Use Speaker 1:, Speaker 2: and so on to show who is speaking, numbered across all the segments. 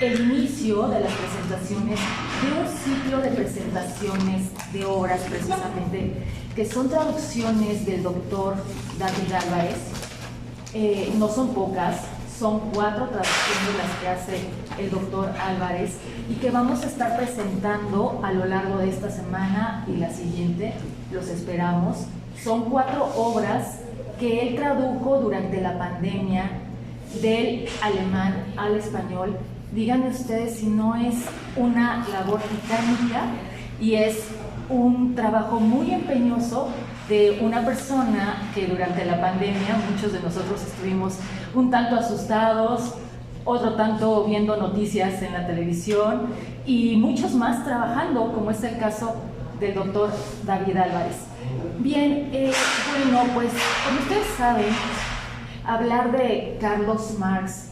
Speaker 1: el inicio de las presentaciones de un ciclo de presentaciones de obras precisamente que son traducciones del doctor David Álvarez. No son pocas, son 4 traducciones las que hace el doctor Álvarez y que vamos a estar presentando a lo largo de esta semana y la siguiente, los esperamos. Son 4 obras que él tradujo durante la pandemia del alemán al español. Díganme ustedes si no es una labor titánica y es un trabajo muy empeñoso de una persona que durante la pandemia muchos de nosotros estuvimos un tanto asustados, otro tanto viendo noticias en la televisión y muchos más trabajando, como es el caso del doctor David Álvarez. Bien, bueno, pues como ustedes saben, hablar de Carlos Marx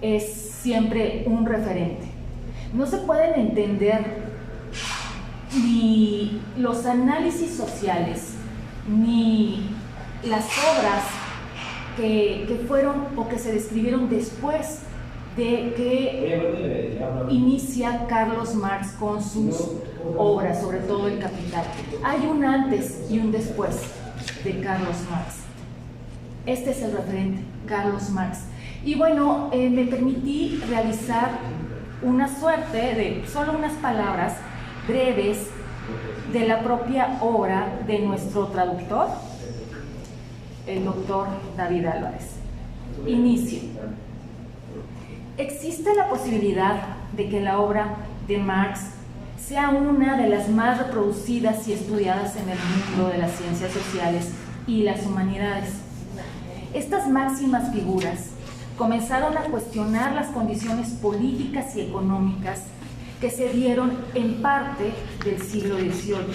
Speaker 1: es siempre un referente. No se pueden entender ni los análisis sociales, ni las obras que fueron o que se describieron después de que inicia Carlos Marx con sus obras, sobre todo El Capital. Hay un antes y un después de Carlos Marx. Este es el referente, Carlos Marx. Y bueno, me permití realizar una suerte de solo unas palabras breves de la propia obra de nuestro traductor, el doctor David Álvarez. Inicio. Existe la posibilidad de que la obra de Marx sea una de las más reproducidas y estudiadas en el mundo de las ciencias sociales y las humanidades. Estas máximas figuras comenzaron a cuestionar las condiciones políticas y económicas que se dieron en parte del siglo XVIII.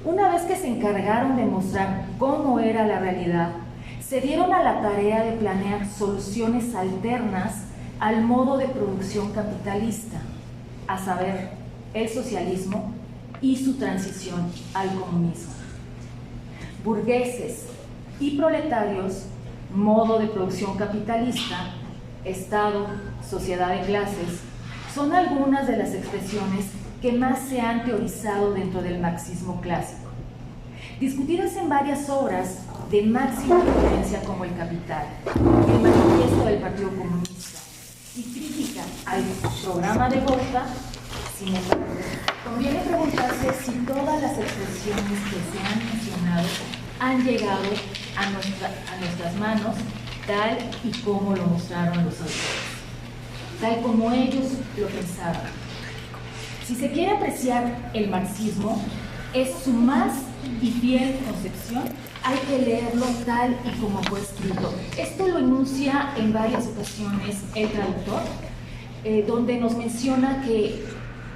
Speaker 1: Una vez que se encargaron de mostrar cómo era la realidad, se dieron a la tarea de planear soluciones alternas al modo de producción capitalista, a saber, el socialismo y su transición al comunismo. Burgueses y proletarios, modo de producción capitalista, Estado, sociedad de clases, son algunas de las expresiones que más se han teorizado dentro del marxismo clásico, discutidas en varias obras de máxima influencia como El Capital, El Manifiesto del Partido Comunista y crítica al programa de Gotha. Sin embargo, conviene preguntarse si todas las expresiones que se han mencionado han llegado a nuestras manos tal y como lo mostraron los autores, tal como ellos lo pensaban. Si se quiere apreciar el marxismo, es su más y fiel concepción, hay que leerlo tal y como fue escrito. Esto lo enuncia en varias ocasiones el traductor, donde nos menciona que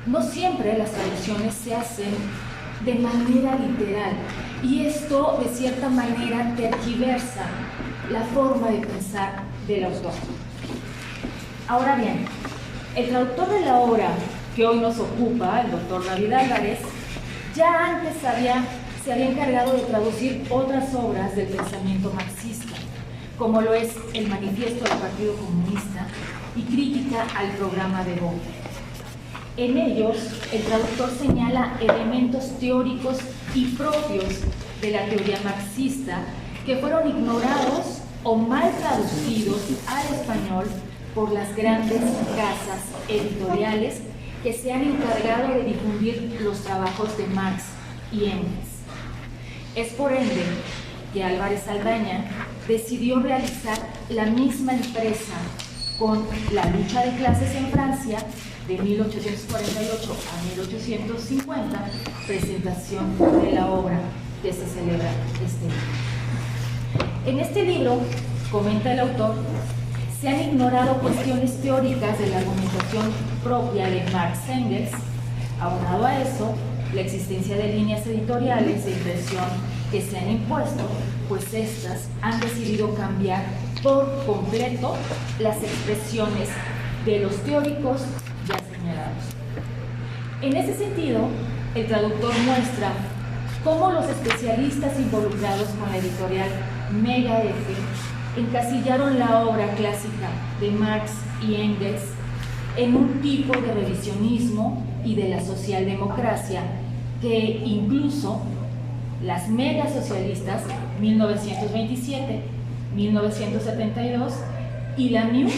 Speaker 1: no siempre las traducciones se hacen de manera literal, y esto de cierta manera tergiversa la forma de pensar del autor. Ahora bien, el traductor de la obra que hoy nos ocupa, el doctor David Álvarez, ya antes se había encargado de traducir otras obras del pensamiento marxista, como lo es El Manifiesto del Partido Comunista y Crítica al programa de Gotha. En ellos, el traductor señala elementos teóricos y propios de la teoría marxista que fueron ignorados o mal traducidos al español por las grandes casas editoriales que se han encargado de difundir los trabajos de Marx y Engels. Es por ende que Álvarez Saldaña decidió realizar la misma empresa con La lucha de clases en Francia, de 1848 a 1850, presentación de la obra que se celebra este año. En este libro, comenta el autor, se han ignorado cuestiones teóricas de la argumentación propia de Marx-Engels. Aunado a eso, la existencia de líneas editoriales de impresión que se han impuesto, pues estas han decidido cambiar por completo las expresiones de los teóricos ya señalados. En ese sentido, el traductor muestra cómo los especialistas involucrados con la editorial Mega F encasillaron la obra clásica de Marx y Engels en un tipo de revisionismo y de la socialdemocracia que incluso las megasocialistas 1927, 1972 y la MIU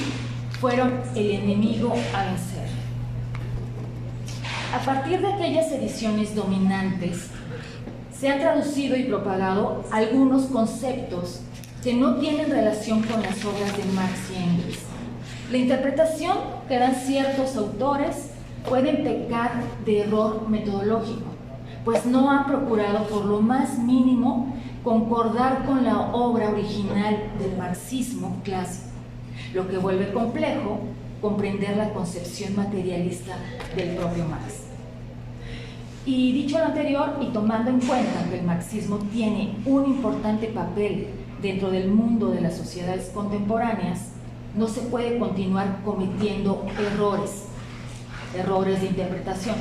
Speaker 1: fueron el enemigo a vencer. A partir de aquellas ediciones dominantes, se han traducido y propagado algunos conceptos que no tienen relación con las obras de Marx y Engels. La interpretación que dan ciertos autores pueden pecar de error metodológico, pues no han procurado por lo más mínimo concordar con la obra original del marxismo clásico, lo que vuelve complejo comprender la concepción materialista del propio Marx. Y dicho lo anterior, y tomando en cuenta que el marxismo tiene un importante papel dentro del mundo de las sociedades contemporáneas, no se puede continuar cometiendo errores de interpretación,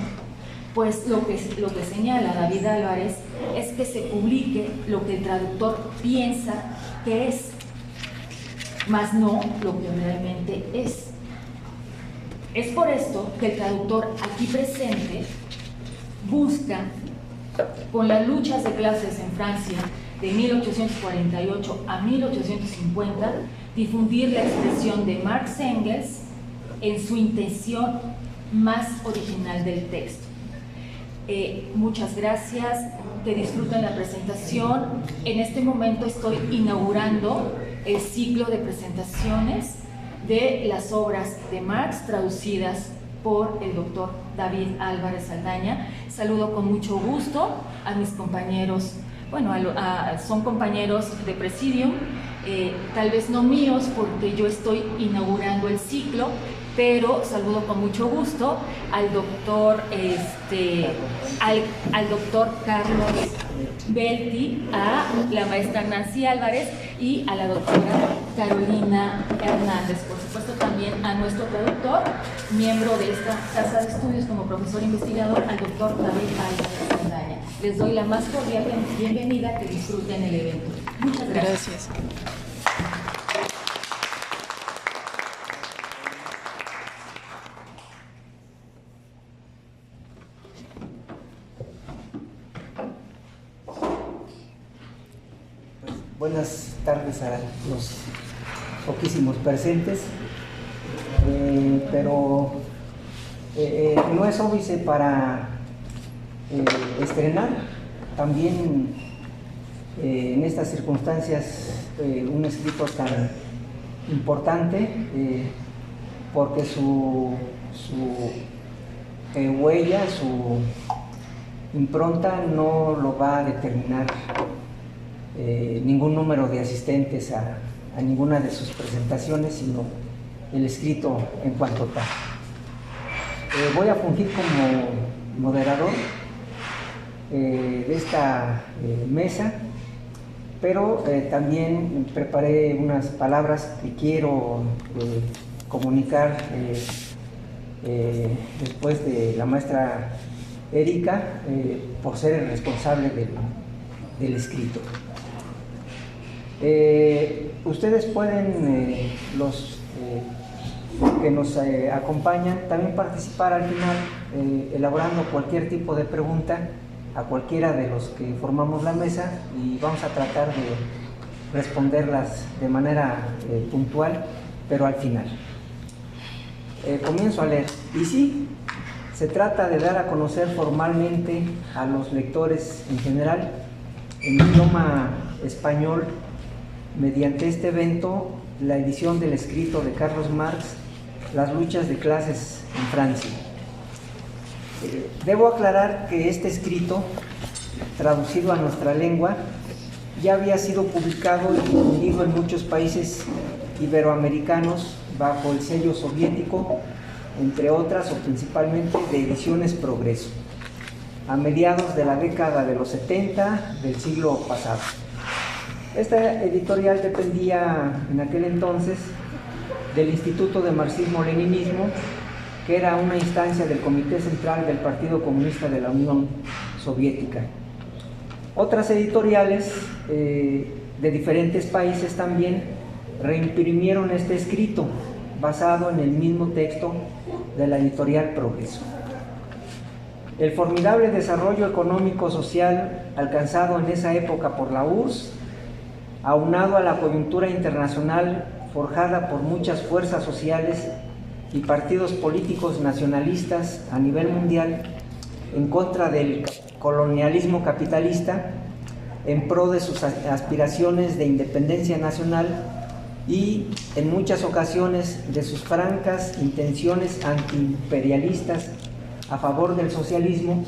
Speaker 1: pues lo que señala David Álvarez es que se publique lo que el traductor piensa que es, más no lo que realmente es. Es por esto que el traductor aquí presente busca, con las luchas de clases en Francia de 1848 a 1850, difundir la expresión de Marx Engels en su intención más original del texto. Muchas gracias, que disfruten la presentación. En este momento estoy inaugurando el ciclo de presentaciones de las obras de Marx traducidas por el doctor David Álvarez Saldaña. Saludo con mucho gusto a mis compañeros, bueno, son compañeros de Presidium, tal vez no míos porque yo estoy inaugurando el ciclo, pero saludo con mucho gusto al doctor, al doctor Carlos Belti, a la maestra Nancy Álvarez y a la doctora Carolina Hernández. Por supuesto también a nuestro traductor, miembro de esta casa de estudios como profesor investigador, al doctor David Álvarez Saldaña. Les doy la más cordial bienvenida, que disfruten el evento. Muchas gracias.
Speaker 2: Buenas tardes a los poquísimos presentes, pero no es óbice para estrenar también en estas circunstancias un escrito tan importante, porque su huella, su impronta no lo va a determinar ningún número de asistentes a ninguna de sus presentaciones, sino el escrito en cuanto tal. Voy a fungir como moderador de esta mesa, pero también preparé unas palabras que quiero comunicar después de la maestra Erika, por ser el responsable del escrito. Ustedes pueden, los que nos acompañan, también participar al final elaborando cualquier tipo de pregunta a cualquiera de los que formamos la mesa, y vamos a tratar de responderlas de manera puntual, pero al final. Comienzo a leer. Y sí, se trata de dar a conocer formalmente a los lectores en general, en idioma español, mediante este evento, la edición del escrito de Carlos Marx, Las luchas de clases en Francia. Debo aclarar que este escrito, traducido a nuestra lengua, ya había sido publicado y difundido en muchos países iberoamericanos bajo el sello soviético, entre otras o principalmente de Ediciones Progreso, a mediados de la década de los 70 del siglo pasado. Esta editorial dependía en aquel entonces del Instituto de Marxismo-Leninismo, que era una instancia del Comité Central del Partido Comunista de la Unión Soviética. Otras editoriales de diferentes países también reimprimieron este escrito, basado en el mismo texto de la editorial Progreso. El formidable desarrollo económico-social alcanzado en esa época por la URSS, aunado a la coyuntura internacional forjada por muchas fuerzas sociales y partidos políticos nacionalistas a nivel mundial en contra del colonialismo capitalista, en pro de sus aspiraciones de independencia nacional y, en muchas ocasiones, de sus francas intenciones antiimperialistas a favor del socialismo,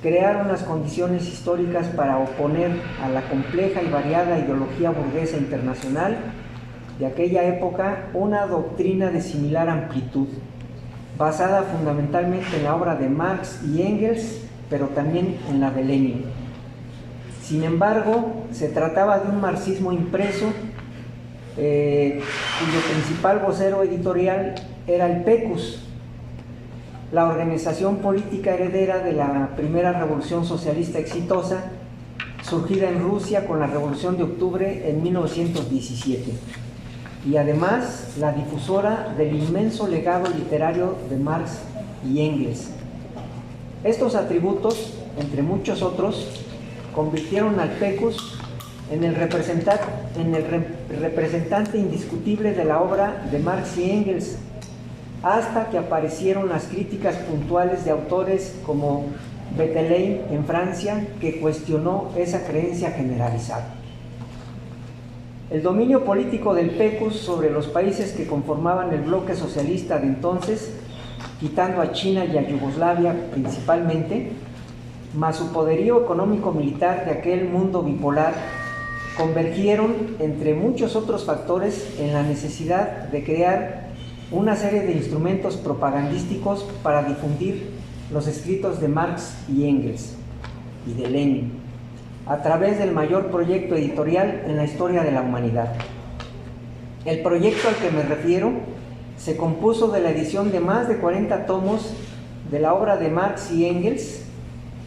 Speaker 2: crearon las condiciones históricas para oponer a la compleja y variada ideología burguesa internacional de aquella época una doctrina de similar amplitud, basada fundamentalmente en la obra de Marx y Engels, pero también en la de Lenin. Sin embargo, se trataba de un marxismo impreso, cuyo principal vocero editorial era el PECUS, la organización política heredera de la primera revolución socialista exitosa, surgida en Rusia con la Revolución de Octubre en 1917, y además la difusora del inmenso legado literario de Marx y Engels. Estos atributos, entre muchos otros, convirtieron al PECUS en el representante indiscutible de la obra de Marx y Engels, hasta que aparecieron las críticas puntuales de autores como Bataille en Francia, que cuestionó esa creencia generalizada. El dominio político del PECUS sobre los países que conformaban el bloque socialista de entonces, quitando a China y a Yugoslavia principalmente, más su poderío económico-militar de aquel mundo bipolar, convergieron, entre muchos otros factores, en la necesidad de crear una serie de instrumentos propagandísticos para difundir los escritos de Marx y Engels y de Lenin, a través del mayor proyecto editorial en la historia de la humanidad. El proyecto al que me refiero se compuso de la edición de más de 40 tomos de la obra de Marx y Engels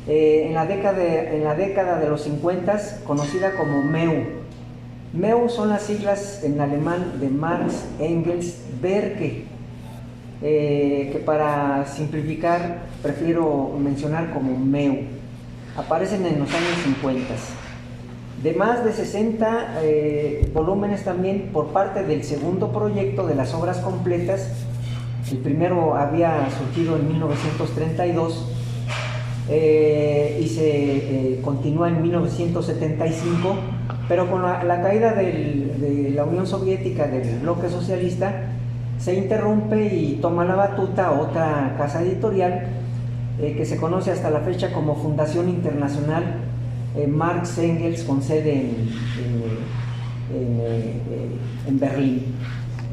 Speaker 2: en la década de los 50, conocida como MEU. MEU son las siglas en alemán de Marx, Engels, Werke, que para simplificar prefiero mencionar como MEU. Aparecen en los años 50. De más de 60 volúmenes también por parte del segundo proyecto de las obras completas. El primero había surgido en 1932 y se continúa en 1975, pero con la caída de la Unión Soviética, del bloque socialista, se interrumpe y toma la batuta otra casa editorial que se conoce hasta la fecha como Fundación Internacional Marx Engels, con sede en Berlín,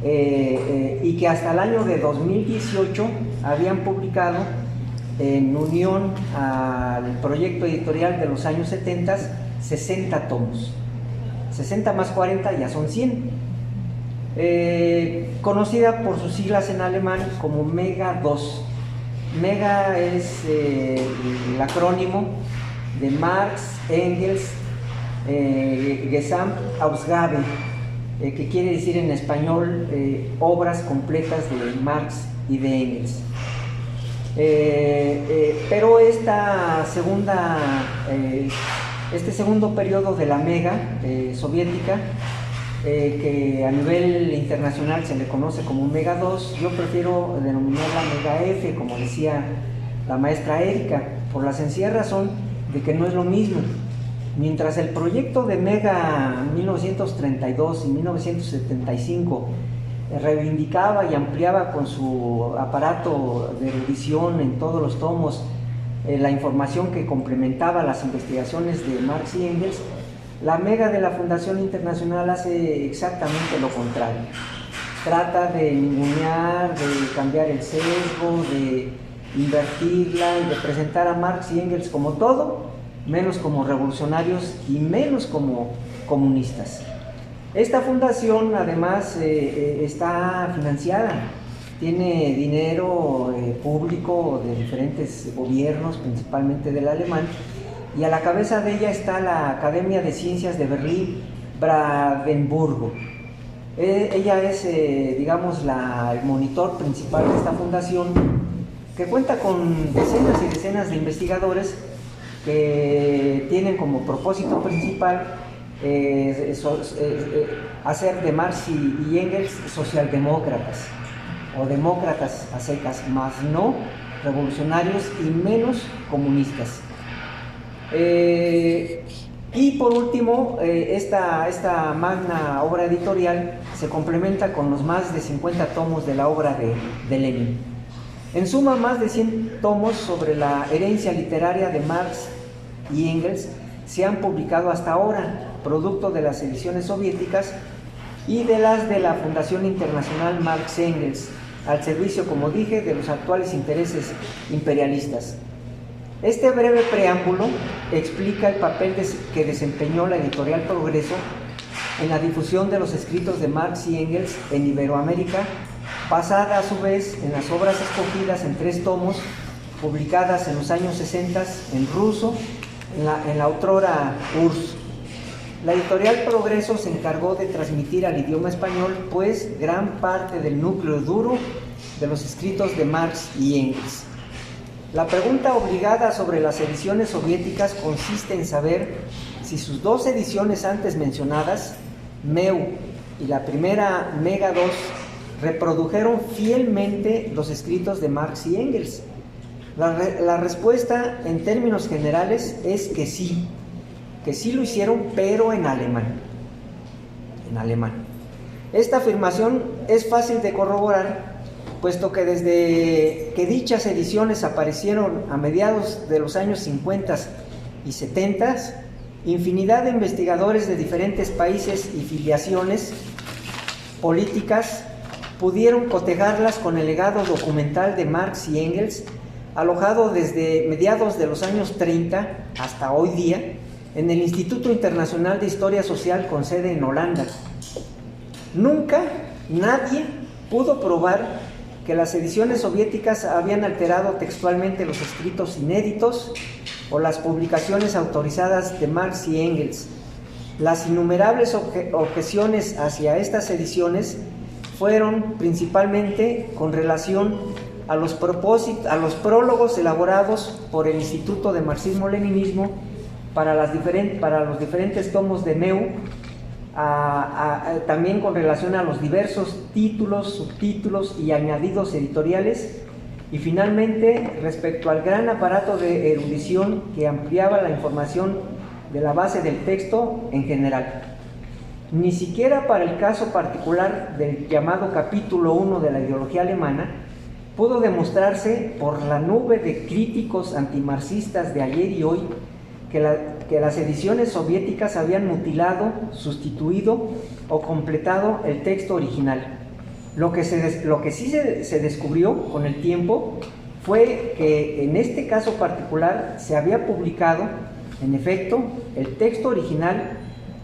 Speaker 2: y que hasta el año de 2018 habían publicado, en unión al proyecto editorial de los años 70, 60 tomos. 60 más 40 ya son 100. Conocida por sus siglas en alemán como Mega 2. Mega es el acrónimo de Marx, Engels, Gesamtausgabe, que quiere decir en español obras completas de Marx y de Engels. Pero este segundo periodo de la Mega soviética, que a nivel internacional se le conoce como Mega 2, yo prefiero denominarla Mega F, como decía la maestra Erika, por la sencilla razón de que no es lo mismo. Mientras el proyecto de Mega 1932 y 1975 reivindicaba y ampliaba con su aparato de erudición en todos los tomos la información que complementaba las investigaciones de Marx y Engels, la Mega de la Fundación Internacional hace exactamente lo contrario. Trata de ningunear, de cambiar el sesgo, de invertirla y de presentar a Marx y Engels como todo, menos como revolucionarios y menos como comunistas. Esta fundación además está financiada, tiene dinero público de diferentes gobiernos, principalmente del alemán, y a la cabeza de ella está la Academia de Ciencias de Berlín-Brandenburgo. Ella es, digamos, el monitor principal de esta fundación, que cuenta con decenas y decenas de investigadores que tienen como propósito principal hacer de Marx y Engels socialdemócratas o demócratas a secas, más no revolucionarios y menos comunistas. Y por último, esta magna obra editorial se complementa con los más de 50 tomos de la obra de Lenin. En suma, más de 100 tomos sobre la herencia literaria de Marx y Engels se han publicado hasta ahora, producto de las ediciones soviéticas y de las de la Fundación Internacional Marx-Engels, al servicio, como dije, de los actuales intereses imperialistas. Este breve preámbulo explica el papel que desempeñó la editorial Progreso en la difusión de los escritos de Marx y Engels en Iberoamérica, basada a su vez en las obras escogidas en 3 tomos, publicadas en los años 60 en ruso, en la otrora URSS. La editorial Progreso se encargó de transmitir al idioma español, pues, gran parte del núcleo duro de los escritos de Marx y Engels. La pregunta obligada sobre las ediciones soviéticas consiste en saber si sus 2 ediciones antes mencionadas, MEU y la primera Mega 2, reprodujeron fielmente los escritos de Marx y Engels. La respuesta en términos generales es que sí lo hicieron, pero en alemán. Esta afirmación es fácil de corroborar, puesto que desde que dichas ediciones aparecieron a mediados de los años 50 y 70, infinidad de investigadores de diferentes países y filiaciones políticas pudieron cotejarlas con el legado documental de Marx y Engels, alojado desde mediados de los años 30 hasta hoy día en el Instituto Internacional de Historia Social con sede en Holanda. Nunca nadie pudo probar que las ediciones soviéticas habían alterado textualmente los escritos inéditos o las publicaciones autorizadas de Marx y Engels. Las innumerables objeciones hacia estas ediciones fueron principalmente con relación a los prólogos elaborados por el Instituto de Marxismo-Leninismo para los diferentes tomos de MEU, también con relación a los diversos títulos, subtítulos y añadidos editoriales, y finalmente respecto al gran aparato de erudición que ampliaba la información de la base del texto en general. Ni siquiera para el caso particular del llamado capítulo 1 de la ideología alemana pudo demostrarse por la nube de críticos antimarxistas de ayer y hoy que las ediciones soviéticas habían mutilado, sustituido o completado el texto original. Lo que sí se descubrió con el tiempo fue que en este caso particular se había publicado, en efecto, el texto original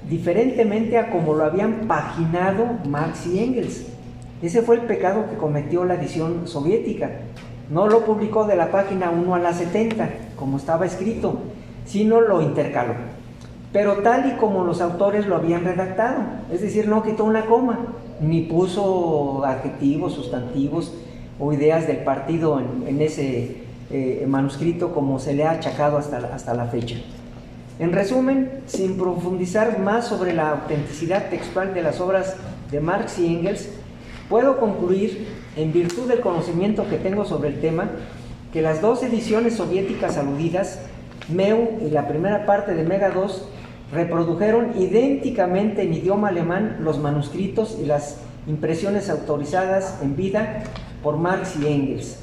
Speaker 2: diferentemente a como lo habían paginado Marx y Engels. Ese fue el pecado que cometió la edición soviética. No lo publicó de la página 1 a la 70, como estaba escrito, sino lo intercaló, pero tal y como los autores lo habían redactado, es decir, no quitó una coma, ni puso adjetivos, sustantivos o ideas del partido en ese manuscrito como se le ha achacado hasta la fecha. En resumen, sin profundizar más sobre la autenticidad textual de las obras de Marx y Engels, puedo concluir, en virtud del conocimiento que tengo sobre el tema, que las 2 ediciones soviéticas aludidas, MEU y la primera parte de Mega 2, reprodujeron idénticamente en idioma alemán los manuscritos y las impresiones autorizadas en vida por Marx y Engels.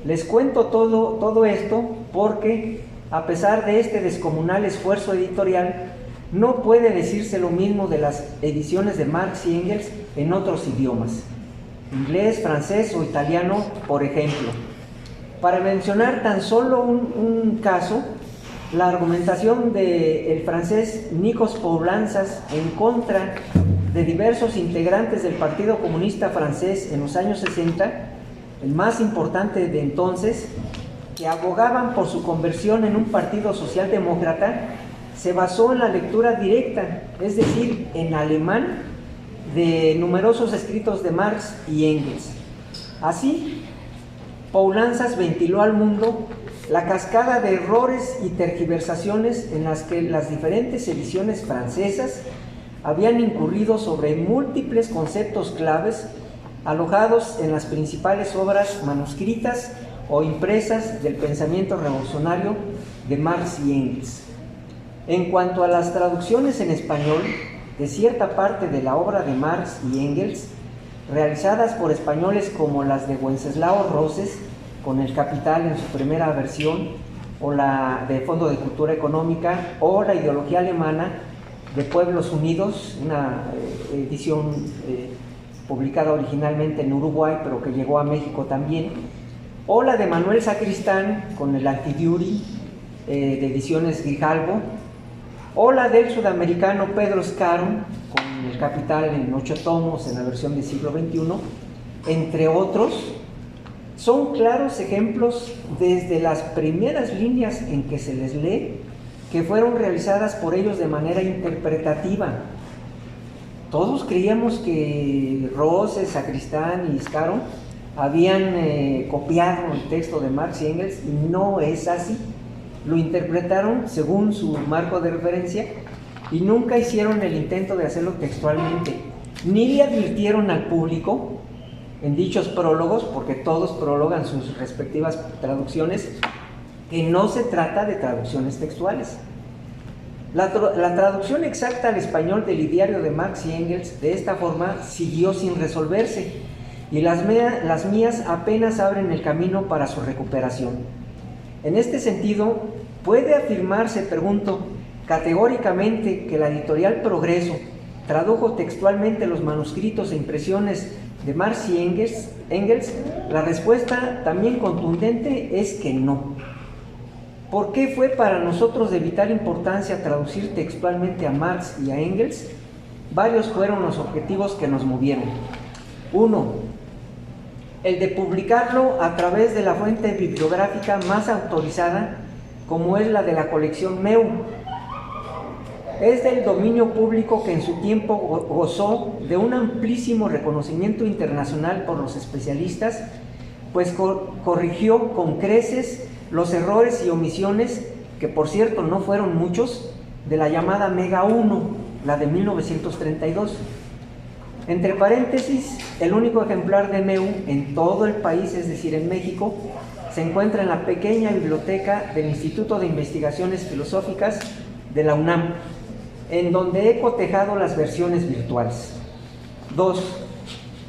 Speaker 2: Les cuento todo esto porque, a pesar de este descomunal esfuerzo editorial, no puede decirse lo mismo de las ediciones de Marx y Engels en otros idiomas, inglés, francés o italiano, por ejemplo. Para mencionar tan solo un caso, la argumentación del francés Nikos Poulantzas en contra de diversos integrantes del Partido Comunista francés en los años 60, el más importante de entonces, que abogaban por su conversión en un partido socialdemócrata, se basó en la lectura directa, es decir, en alemán, de numerosos escritos de Marx y Engels. Así, Poulanzas ventiló al mundo la cascada de errores y tergiversaciones en las que las diferentes ediciones francesas habían incurrido sobre múltiples conceptos claves alojados en las principales obras manuscritas o impresas del pensamiento revolucionario de Marx y Engels. En cuanto a las traducciones en español de cierta parte de la obra de Marx y Engels, realizadas por españoles como las de Wenceslao Roses, con El Capital en su primera versión, o la de Fondo de Cultura Económica, o la ideología alemana de Pueblos Unidos, una edición publicada originalmente en Uruguay, pero que llegó a México también, o la de Manuel Sacristán, con el Antidiuri, de Ediciones Grijalbo, o la del sudamericano Pedro Scaro, con El Capital en 8 tomos en la versión del siglo XXI, entre otros. Son claros ejemplos desde las primeras líneas en que se les lee, que fueron realizadas por ellos de manera interpretativa. Todos creíamos que Roses, Sacristán y Scaro habían copiado el texto de Marx y Engels, y no es así. Lo interpretaron según su marco de referencia y nunca hicieron el intento de hacerlo textualmente, ni le advirtieron al público en dichos prólogos, porque todos prólogan sus respectivas traducciones, que no se trata de traducciones textuales. La traducción exacta al español del ideario de Marx y Engels de esta forma siguió sin resolverse, y las mías apenas abren el camino para su recuperación. En este sentido, ¿puede afirmarse, pregunto, categóricamente que la editorial Progreso tradujo textualmente los manuscritos e impresiones de Marx y Engels? La respuesta, también contundente, es que no. ¿Por qué fue para nosotros de vital importancia traducir textualmente a Marx y a Engels? Varios fueron los objetivos que nos movieron. Uno, el de publicarlo a través de la fuente bibliográfica más autorizada, como es la de la colección MEU. Es del dominio público que en su tiempo gozó de un amplísimo reconocimiento internacional por los especialistas, pues corrigió con creces los errores y omisiones, que por cierto no fueron muchos, de la llamada Mega 1, la de 1932. Entre paréntesis, el único ejemplar de MEU en todo el país, es decir, en México, se encuentra en la pequeña biblioteca del Instituto de Investigaciones Filosóficas de la UNAM, en donde he cotejado las versiones virtuales. 2.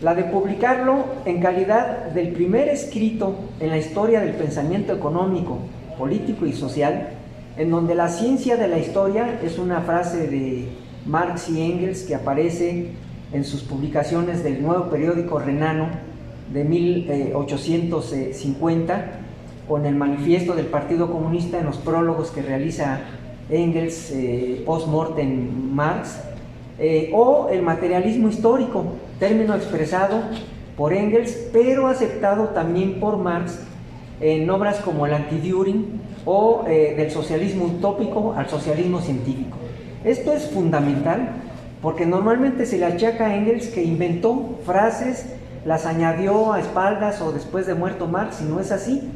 Speaker 2: La de publicarlo en calidad del primer escrito en la historia del pensamiento económico, político y social, en donde la ciencia de la historia es una frase de Marx y Engels que aparece en sus publicaciones del nuevo periódico renano de 1850, con el manifiesto del Partido Comunista en los prólogos que realiza Engels post-mortem Marx, o el materialismo histórico, término expresado por Engels, pero aceptado también por Marx en obras como el Antidiuring o del socialismo utópico al socialismo científico. Esto es fundamental porque normalmente se le achaca a Engels que inventó frases, las añadió a espaldas o después de muerto Marx, y no es así.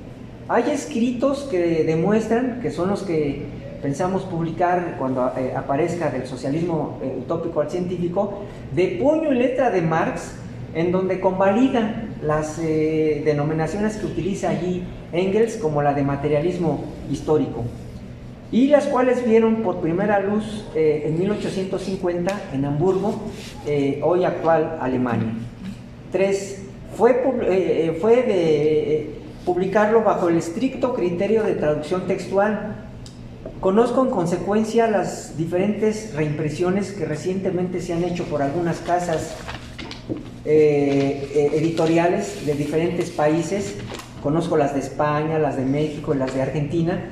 Speaker 2: Hay escritos que demuestran, que son los que pensamos publicar cuando aparezca del socialismo utópico al científico, de puño y letra de Marx, en donde convalida las denominaciones que utiliza allí Engels, como la de materialismo histórico, y las cuales vieron por primera luz en 1850 en Hamburgo, hoy actual Alemania. 3. Fue de publicarlo bajo el estricto criterio de traducción textual. Conozco en consecuencia las diferentes reimpresiones que recientemente se han hecho por algunas casas editoriales de diferentes países. Conozco las de España, las de México y las de Argentina,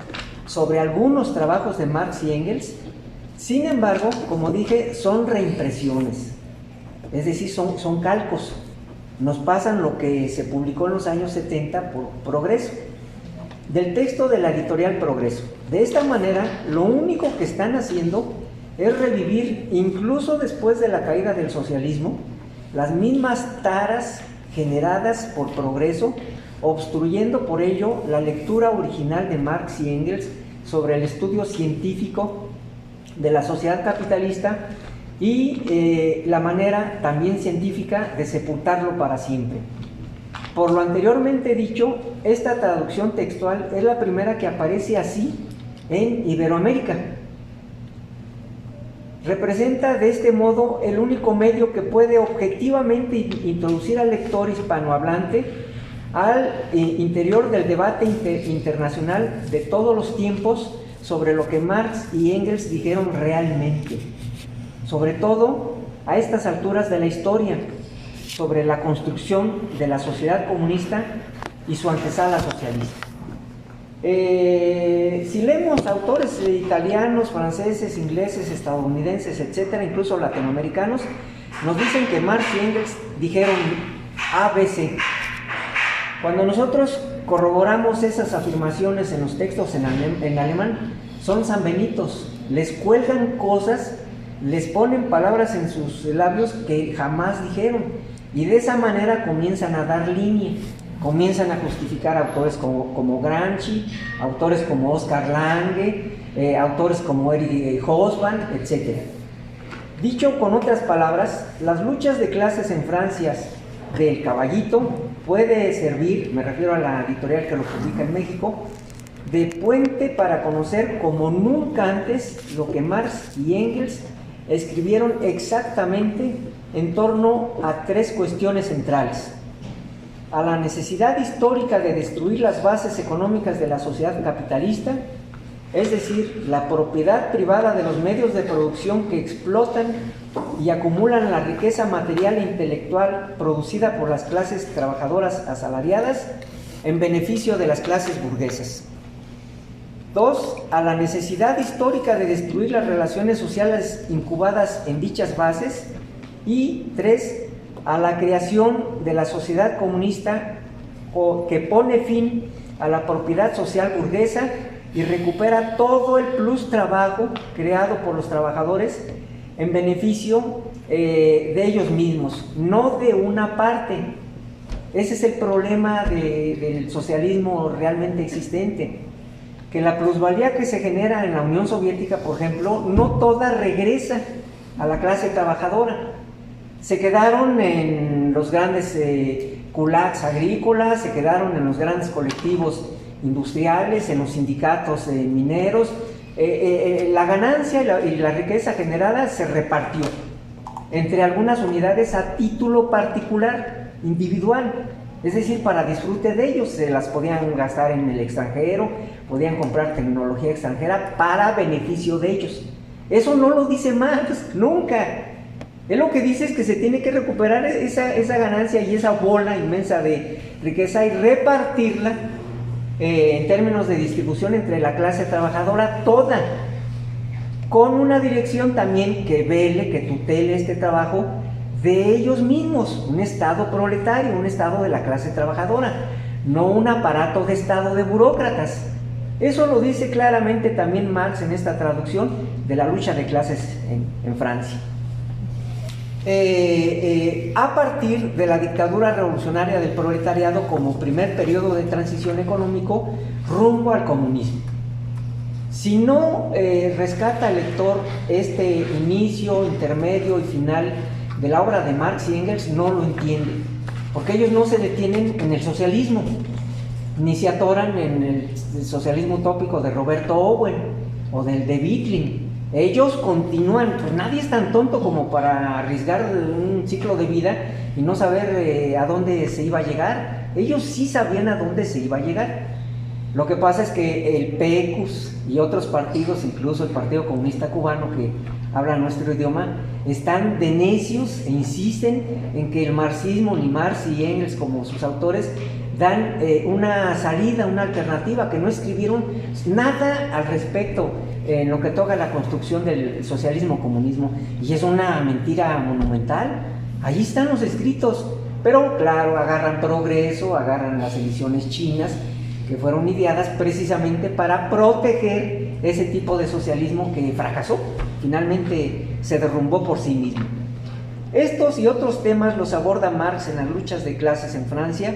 Speaker 2: sobre algunos trabajos de Marx y Engels. Sin embargo, como dije, son reimpresiones, es decir, son calcos. Nos pasan lo que se publicó en los años 70 por Progreso, del texto de la editorial Progreso. De esta manera, lo único que están haciendo es revivir, incluso después de la caída del socialismo, las mismas taras generadas por progreso, obstruyendo por ello la lectura original de Marx y Engels sobre el estudio científico de la sociedad capitalista y la manera también científica de sepultarlo para siempre. Por lo anteriormente dicho, esta traducción textual es la primera que aparece así en Iberoamérica. Representa de este modo el único medio que puede objetivamente introducir al lector hispanohablante al interior del debate internacional de todos los tiempos sobre lo que Marx y Engels dijeron realmente, sobre todo a estas alturas de la historia, sobre la construcción de la sociedad comunista y su antesala socialista. Si leemos autores italianos, franceses, ingleses, estadounidenses, etcétera, incluso latinoamericanos, nos dicen que Marx y Engels dijeron ABC. Cuando nosotros corroboramos esas afirmaciones en los textos en alemán, son sanbenitos, les cuelgan cosas, les ponen palabras en sus labios que jamás dijeron, y de esa manera comienzan a dar línea. Comienzan a justificar autores como Gramsci, autores como Oscar Lange, autores como Erich Hobsbawm, etc. Dicho con otras palabras, las luchas de clases en Francia del Caballito puede servir, me refiero a la editorial que lo publica en México, de puente para conocer como nunca antes lo que Marx y Engels escribieron exactamente en torno a tres cuestiones centrales: a la necesidad histórica de destruir las bases económicas de la sociedad capitalista, es decir, la propiedad privada de los medios de producción que explotan y acumulan la riqueza material e intelectual producida por las clases trabajadoras asalariadas en beneficio de las clases burguesas. 2. A la necesidad histórica de destruir las relaciones sociales incubadas en dichas bases. Y 3. A la creación de la sociedad comunista que pone fin a la propiedad social burguesa y recupera todo el plus trabajo creado por los trabajadores en beneficio de ellos mismos, no de una parte. Ese es el problema del socialismo realmente existente, que la plusvalía que se genera en la Unión Soviética, por ejemplo, no toda regresa a la clase trabajadora. Se quedaron en los grandes kulaks agrícolas, se quedaron en los grandes colectivos industriales, en los sindicatos mineros. La ganancia y la riqueza generada se repartió entre algunas unidades a título particular, individual, es decir, para disfrute de ellos. Se las podían gastar en el extranjero, podían comprar tecnología extranjera para beneficio de ellos. Eso no lo dice Marx, nunca. Él lo que dice es que se tiene que recuperar esa ganancia y esa bola inmensa de riqueza y repartirla en términos de distribución entre la clase trabajadora toda, con una dirección también que vele, que tutele este trabajo de ellos mismos, un Estado proletario, un Estado de la clase trabajadora, no un aparato de Estado de burócratas. Eso lo dice claramente también Marx en esta traducción de la lucha de clases en Francia. A partir de la dictadura revolucionaria del proletariado como primer periodo de transición económico rumbo al comunismo. Si no rescata el lector este inicio, intermedio y final de la obra de Marx y Engels, no lo entiende, porque ellos no se detienen en el socialismo, ni se atoran en el socialismo utópico de Roberto Owen o del de Wittgenstein. Ellos continúan, pues nadie es tan tonto como para arriesgar un ciclo de vida y no saber a dónde se iba a llegar. Ellos sí sabían a dónde se iba a llegar. Lo que pasa es que el PECUS y otros partidos, incluso el Partido Comunista Cubano, que habla nuestro idioma, están de necios e insisten en que el marxismo, ni Marx y Engels como sus autores, dan una salida, una alternativa, que no escribieron nada al respecto en lo que toca la construcción del socialismo-comunismo, y es una mentira monumental. Allí están los escritos, pero claro, agarran Progreso, agarran las ediciones chinas, que fueron ideadas precisamente para proteger ese tipo de socialismo que fracasó. finalmente se derrumbó por sí mismo. Estos y otros temas los aborda Marx en las luchas de clases en Francia,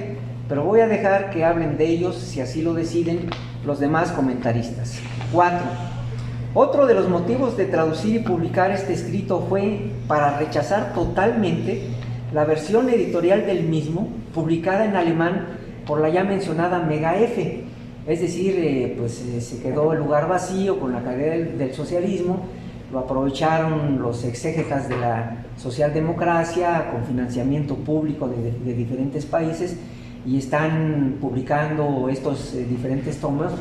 Speaker 2: pero voy a dejar que hablen de ellos, si así lo deciden, los demás comentaristas. 4. Otro de los motivos de traducir y publicar este escrito fue para rechazar totalmente la versión editorial del mismo, publicada en alemán por la ya mencionada Mega F. Es decir, se quedó el lugar vacío con la caída del socialismo, lo aprovecharon los exégetas de la socialdemocracia con financiamiento público de diferentes países y están publicando estos diferentes tomos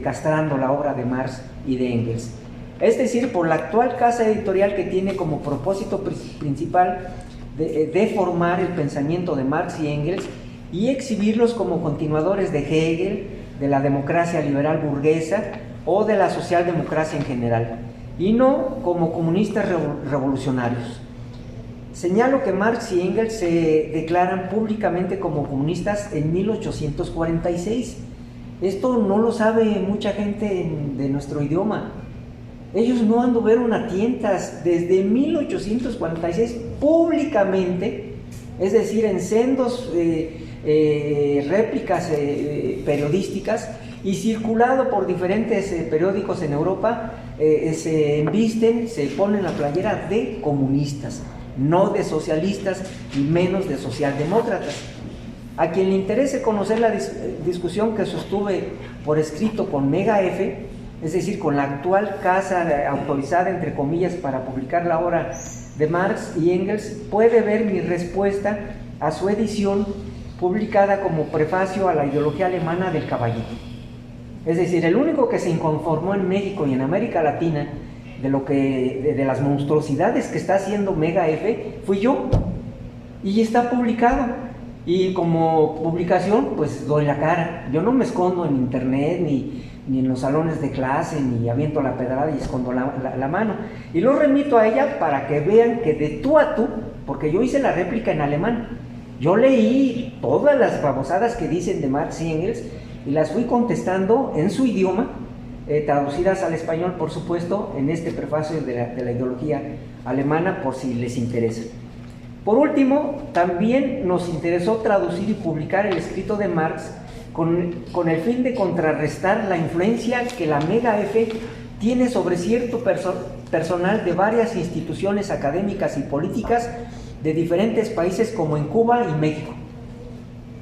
Speaker 2: castrando la obra de Marx y de Engels. Es decir, por la actual casa editorial que tiene como propósito principal de formar el pensamiento de Marx y Engels y exhibirlos como continuadores de Hegel, de la democracia liberal burguesa o de la socialdemocracia en general, y no como comunistas revolucionarios. Señalo que Marx y Engels se declaran públicamente como comunistas en 1846. Esto no lo sabe mucha gente de nuestro idioma. Ellos no anduvieron a tientas desde 1846 públicamente, es decir, en sendos réplicas periodísticas y circulado por diferentes periódicos en Europa, se embisten, se ponen la playera de comunistas, no de socialistas y menos de socialdemócratas. A quien le interese conocer la discusión que sostuve por escrito con Mega F, es decir, con la actual casa autorizada, entre comillas, para publicar la obra de Marx y Engels, puede ver mi respuesta a su edición publicada como prefacio a la ideología alemana del caballito. Es decir, el único que se inconformó en México y en América Latina de las monstruosidades que está haciendo Mega F fui yo, y está publicado. Y como publicación, pues doy la cara. Yo no me escondo en internet, ni en los salones de clase, ni aviento la pedrada y escondo la mano. Y lo remito a ella para que vean que de tú a tú, porque yo hice la réplica en alemán, yo leí todas las babosadas que dicen de Marx y Engels y las fui contestando en su idioma, traducidas al español, por supuesto, en este prefacio de la ideología alemana, por si les interesa. Por último, también nos interesó traducir y publicar el escrito de Marx con el fin de contrarrestar la influencia que la Mega F tiene sobre cierto personal de varias instituciones académicas y políticas de diferentes países como en Cuba y México.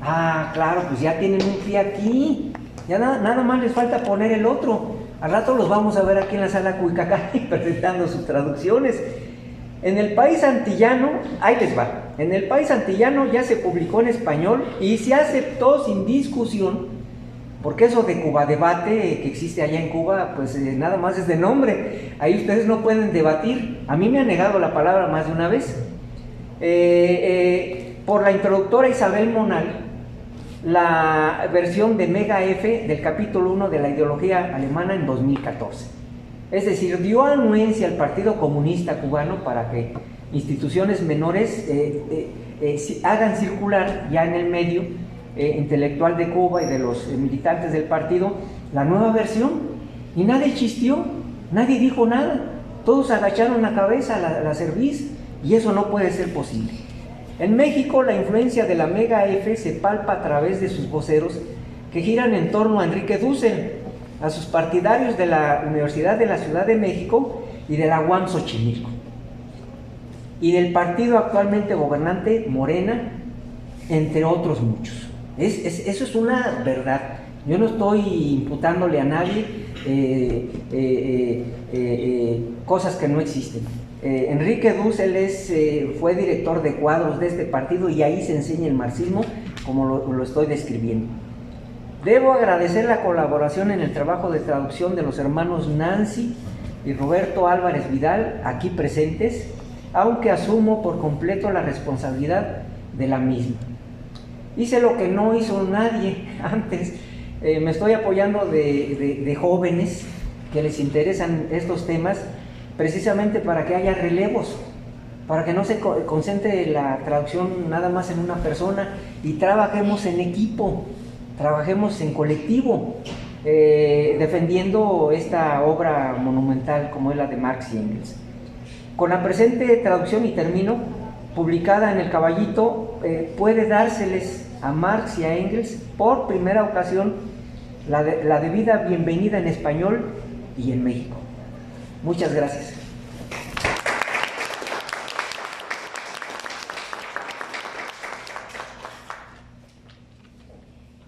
Speaker 2: Ah, claro, pues ya tienen un pie aquí, ya nada más les falta poner el otro. Al rato los vamos a ver aquí en la sala Cuicacay presentando sus traducciones. En el país antillano, ahí les va, en el país antillano ya se publicó en español y se aceptó sin discusión, porque eso de Cuba Debate que existe allá en Cuba, pues nada más es de nombre, ahí ustedes no pueden debatir. A mí me han negado la palabra más de una vez. Por la introductora Isabel Monal, la versión de Mega F del capítulo 1 de la ideología alemana en 2014. Es decir, dio anuencia al Partido Comunista Cubano para que instituciones menores hagan circular ya en el medio intelectual de Cuba y de los militantes del partido la nueva versión, y nadie chistió, nadie dijo nada, todos agacharon la cabeza, la cerviz, y eso no puede ser posible. En México la influencia de la Mega F se palpa a través de sus voceros que giran en torno a Enrique Dussel, a sus partidarios de la Universidad de la Ciudad de México y de la UAM Xochimilco, y del partido actualmente gobernante Morena, entre otros muchos. Eso es una verdad. Yo no estoy imputándole a nadie cosas que no existen. Enrique Dussel fue director de cuadros de este partido y ahí se enseña el marxismo como lo estoy describiendo. Debo agradecer la colaboración en el trabajo de traducción de los hermanos Nancy y Roberto Álvarez Vidal, aquí presentes, aunque asumo por completo la responsabilidad de la misma. Hice lo que no hizo nadie antes. Me estoy apoyando de jóvenes que les interesan estos temas, precisamente para que haya relevos, para que no se concentre la traducción nada más en una persona y trabajemos en equipo. Trabajemos en colectivo. defendiendo esta obra monumental como es la de Marx y Engels. Con la presente traducción, y termino, publicada en El Caballito, puede dárseles a Marx y a Engels por primera ocasión la debida bienvenida en español y en México. Muchas gracias.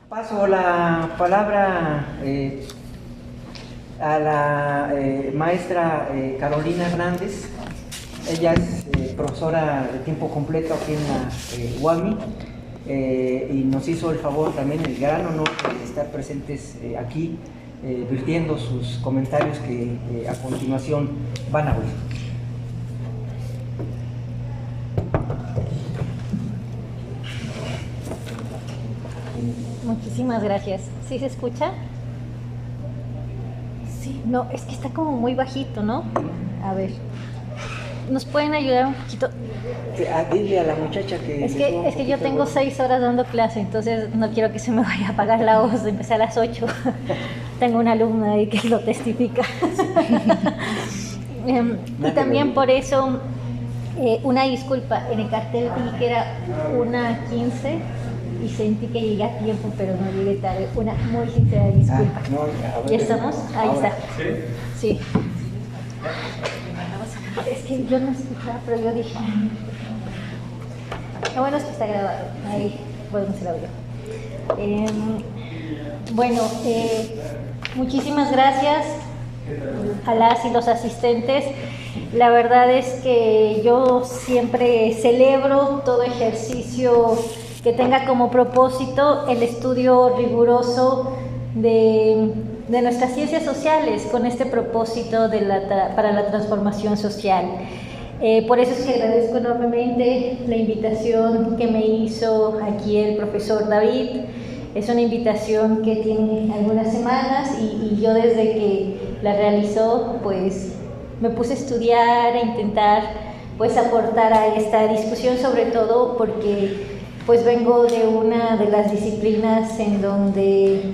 Speaker 2: Paso la palabra a la maestra Carolina Hernández. Ella es profesora de tiempo completo aquí en la UAMI y nos hizo el favor también, el gran honor de estar presentes aquí, virtiendo sus comentarios que a continuación van a oír.
Speaker 3: Muchísimas gracias. ¿Sí se escucha? Sí. No, es que está como muy bajito, ¿no? A ver. ¿Nos pueden ayudar un poquito?
Speaker 2: Dile a la muchacha que...
Speaker 3: Es que yo tengo 6 horas dando clase, entonces no quiero que se me vaya a apagar la voz. Empecé a las 8. Tengo una alumna ahí que lo testifica. Y también por eso, una disculpa, en el cartel vi que era 1:15 y sentí que llegué a tiempo, pero no llegué tarde. Una muy sincera disculpa. ¿Ya estamos? Ahí está. Sí. Es que yo no escuchaba, pero yo dije... Lo bueno es que está grabado. Ahí podemos el audio. Bueno, muchísimas gracias a las y los asistentes. La verdad es que yo siempre celebro todo ejercicio que tenga como propósito el estudio riguroso de nuestras ciencias sociales, con este propósito para la transformación social. Por eso es que agradezco enormemente la invitación que me hizo aquí el profesor David. Es una invitación que tiene algunas semanas y yo desde que la realizó, pues me puse a estudiar, a intentar pues aportar a esta discusión, sobre todo porque pues vengo de una de las disciplinas en donde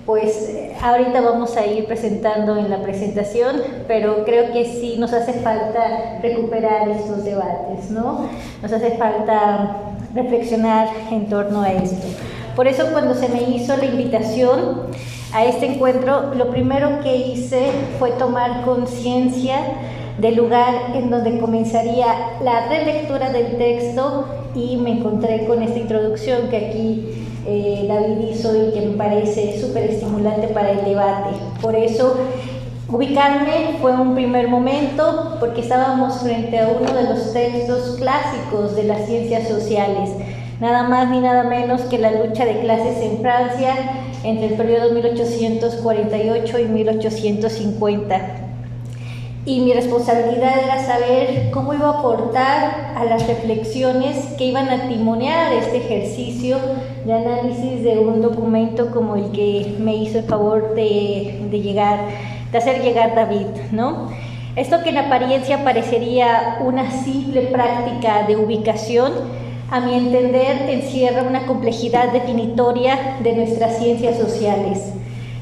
Speaker 3: pues ahorita vamos a ir presentando en la presentación, pero creo que sí nos hace falta recuperar estos debates, ¿no? Nos hace falta reflexionar en torno a esto. Por eso cuando se me hizo la invitación a este encuentro, lo primero que hice fue tomar conciencia del lugar en donde comenzaría la relectura del texto y me encontré con esta introducción que aquí David hizo y que me parece súper estimulante para el debate. Por eso ubicarme fue un primer momento, porque estábamos frente a uno de los textos clásicos de las ciencias sociales, nada más ni nada menos que la lucha de clases en Francia entre el periodo 1848 y 1850. Y mi responsabilidad era saber cómo iba a aportar a las reflexiones que iban a timonear este ejercicio de análisis de un documento como el que me hizo el favor de hacer llegar David, ¿no? Esto que en apariencia parecería una simple práctica de ubicación, a mi entender encierra una complejidad definitoria de nuestras ciencias sociales.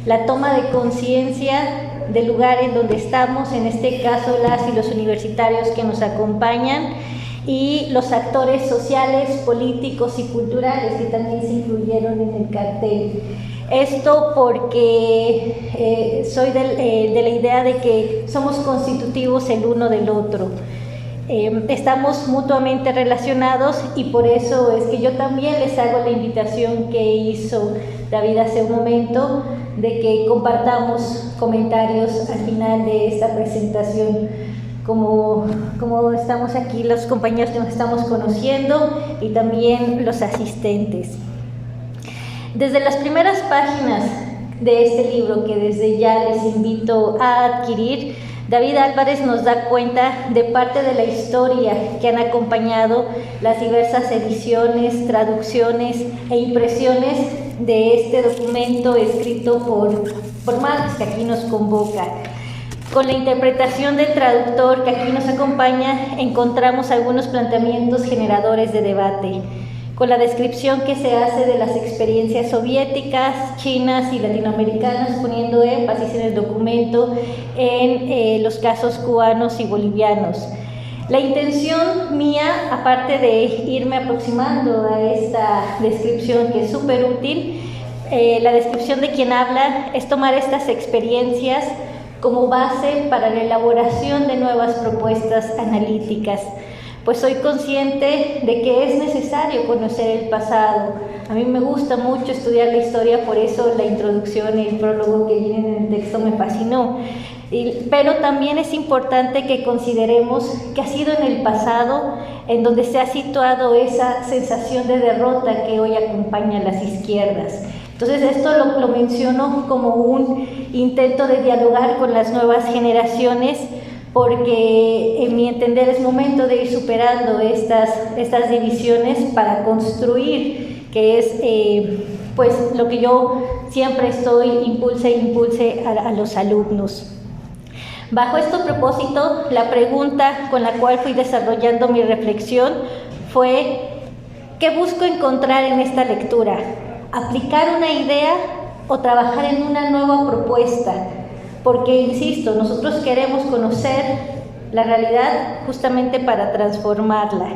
Speaker 3: La toma de conciencia del lugar en donde estamos, en este caso las y los universitarios que nos acompañan, y los actores sociales, políticos y culturales que también se incluyeron en el cartel. Esto porque soy de la idea de que somos constitutivos el uno del otro. Estamos mutuamente relacionados y por eso es que yo también les hago la invitación que hizo David hace un momento, de que compartamos comentarios al final de esta presentación, como estamos aquí los compañeros que nos estamos conociendo y también los asistentes. Desde las primeras páginas de este libro, que desde ya les invito a adquirir, David Álvarez nos da cuenta de parte de la historia que han acompañado las diversas ediciones, traducciones e impresiones de este documento escrito por Marx, que aquí nos convoca. Con la interpretación del traductor que aquí nos acompaña, encontramos algunos planteamientos generadores de debate. con la descripción que se hace de las experiencias soviéticas, chinas y latinoamericanas, poniendo énfasis en el documento en los casos cubanos y bolivianos. La intención mía, aparte de irme aproximando a esta descripción que es súper útil, la descripción de quien habla es tomar estas experiencias como base para la elaboración de nuevas propuestas analíticas, pues soy consciente de que es necesario conocer el pasado. A mí me gusta mucho estudiar la historia, por eso la introducción y el prólogo que viene en el texto me fascinó. Pero también es importante que consideremos que ha sido en el pasado en donde se ha situado esa sensación de derrota que hoy acompaña a las izquierdas. Entonces esto lo menciono como un intento de dialogar con las nuevas generaciones, porque en mi entender es momento de ir superando estas divisiones para construir, que es pues lo que yo siempre impulse a los alumnos. Bajo este propósito, la pregunta con la cual fui desarrollando mi reflexión fue: ¿qué busco encontrar en esta lectura? ¿Aplicar una idea o trabajar en una nueva propuesta? Porque, insisto, nosotros queremos conocer la realidad justamente para transformarla.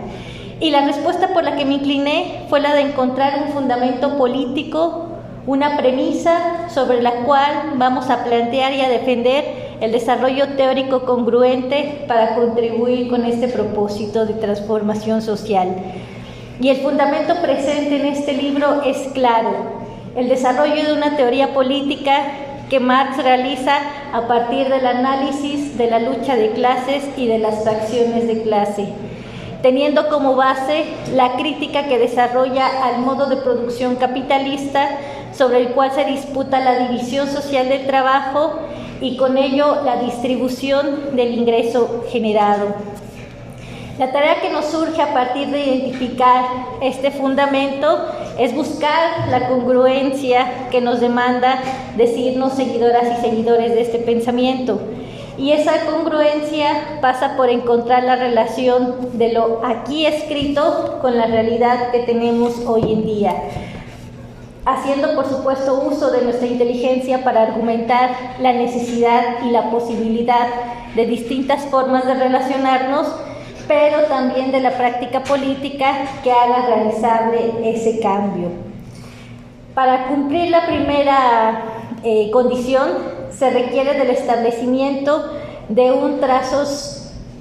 Speaker 3: Y la respuesta por la que me incliné fue la de encontrar un fundamento político, una premisa sobre la cual vamos a plantear y a defender el desarrollo teórico congruente para contribuir con este propósito de transformación social. Y el fundamento presente en este libro es claro: el desarrollo de una teoría política que Marx realiza a partir del análisis de la lucha de clases y de las fracciones de clase, teniendo como base la crítica que desarrolla al modo de producción capitalista sobre el cual se disputa la división social del trabajo y con ello la distribución del ingreso generado. La tarea que nos surge a partir de identificar este fundamento es buscar la congruencia que nos demanda decirnos seguidoras y seguidores de este pensamiento. Y esa congruencia pasa por encontrar la relación de lo aquí escrito con la realidad que tenemos hoy en día, haciendo por supuesto uso de nuestra inteligencia para argumentar la necesidad y la posibilidad de distintas formas de relacionarnos, pero también de la práctica política que haga realizable ese cambio. Para cumplir la primera condición, se requiere del establecimiento de un trazo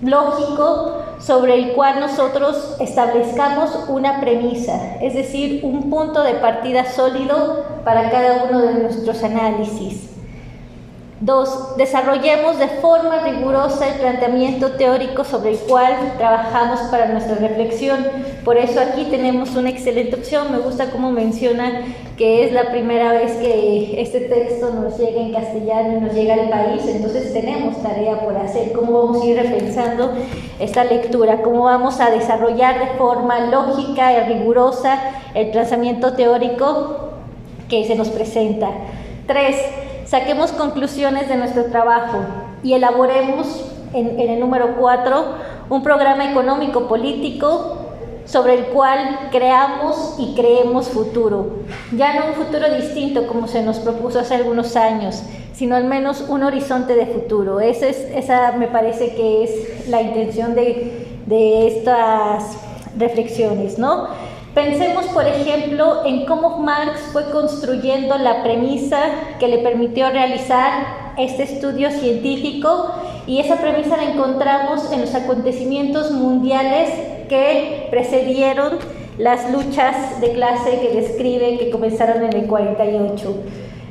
Speaker 3: lógico sobre el cual nosotros establezcamos una premisa, es decir, un punto de partida sólido para cada uno de nuestros análisis. 2. Desarrollemos de forma rigurosa el planteamiento teórico sobre el cual trabajamos para nuestra reflexión. Por eso aquí tenemos una excelente opción. Me gusta cómo menciona que es la primera vez que este texto nos llega en castellano y nos llega al país. Entonces tenemos tarea por hacer. ¿Cómo vamos a ir repensando esta lectura? ¿Cómo vamos a desarrollar de forma lógica y rigurosa el pensamiento teórico que se nos presenta? 3. Saquemos conclusiones de nuestro trabajo y elaboremos en el número 4 un programa económico-político sobre el cual creamos y creemos futuro. Ya no un futuro distinto como se nos propuso hace algunos años, sino al menos un horizonte de futuro. Esa me parece que es la intención de estas reflexiones, ¿no? Pensemos, por ejemplo, en cómo Marx fue construyendo la premisa que le permitió realizar este estudio científico, y esa premisa la encontramos en los acontecimientos mundiales que precedieron las luchas de clase que describe, que comenzaron en el 48.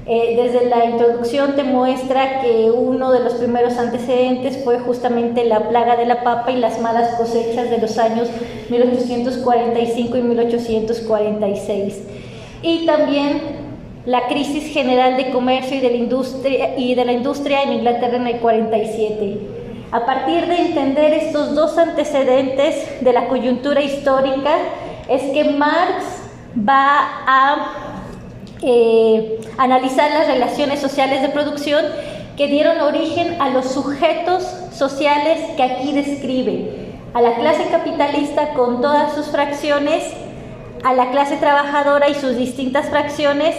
Speaker 3: Desde la introducción te muestra que uno de los primeros antecedentes fue justamente la plaga de la papa y las malas cosechas de los años 1845 y 1846. Y también la crisis general de comercio y de la industria en Inglaterra en el 47. A partir de entender estos dos antecedentes de la coyuntura histórica, es que Marx va a analizar las relaciones sociales de producción que dieron origen a los sujetos sociales que aquí describe: a la clase capitalista con todas sus fracciones, a la clase trabajadora y sus distintas fracciones,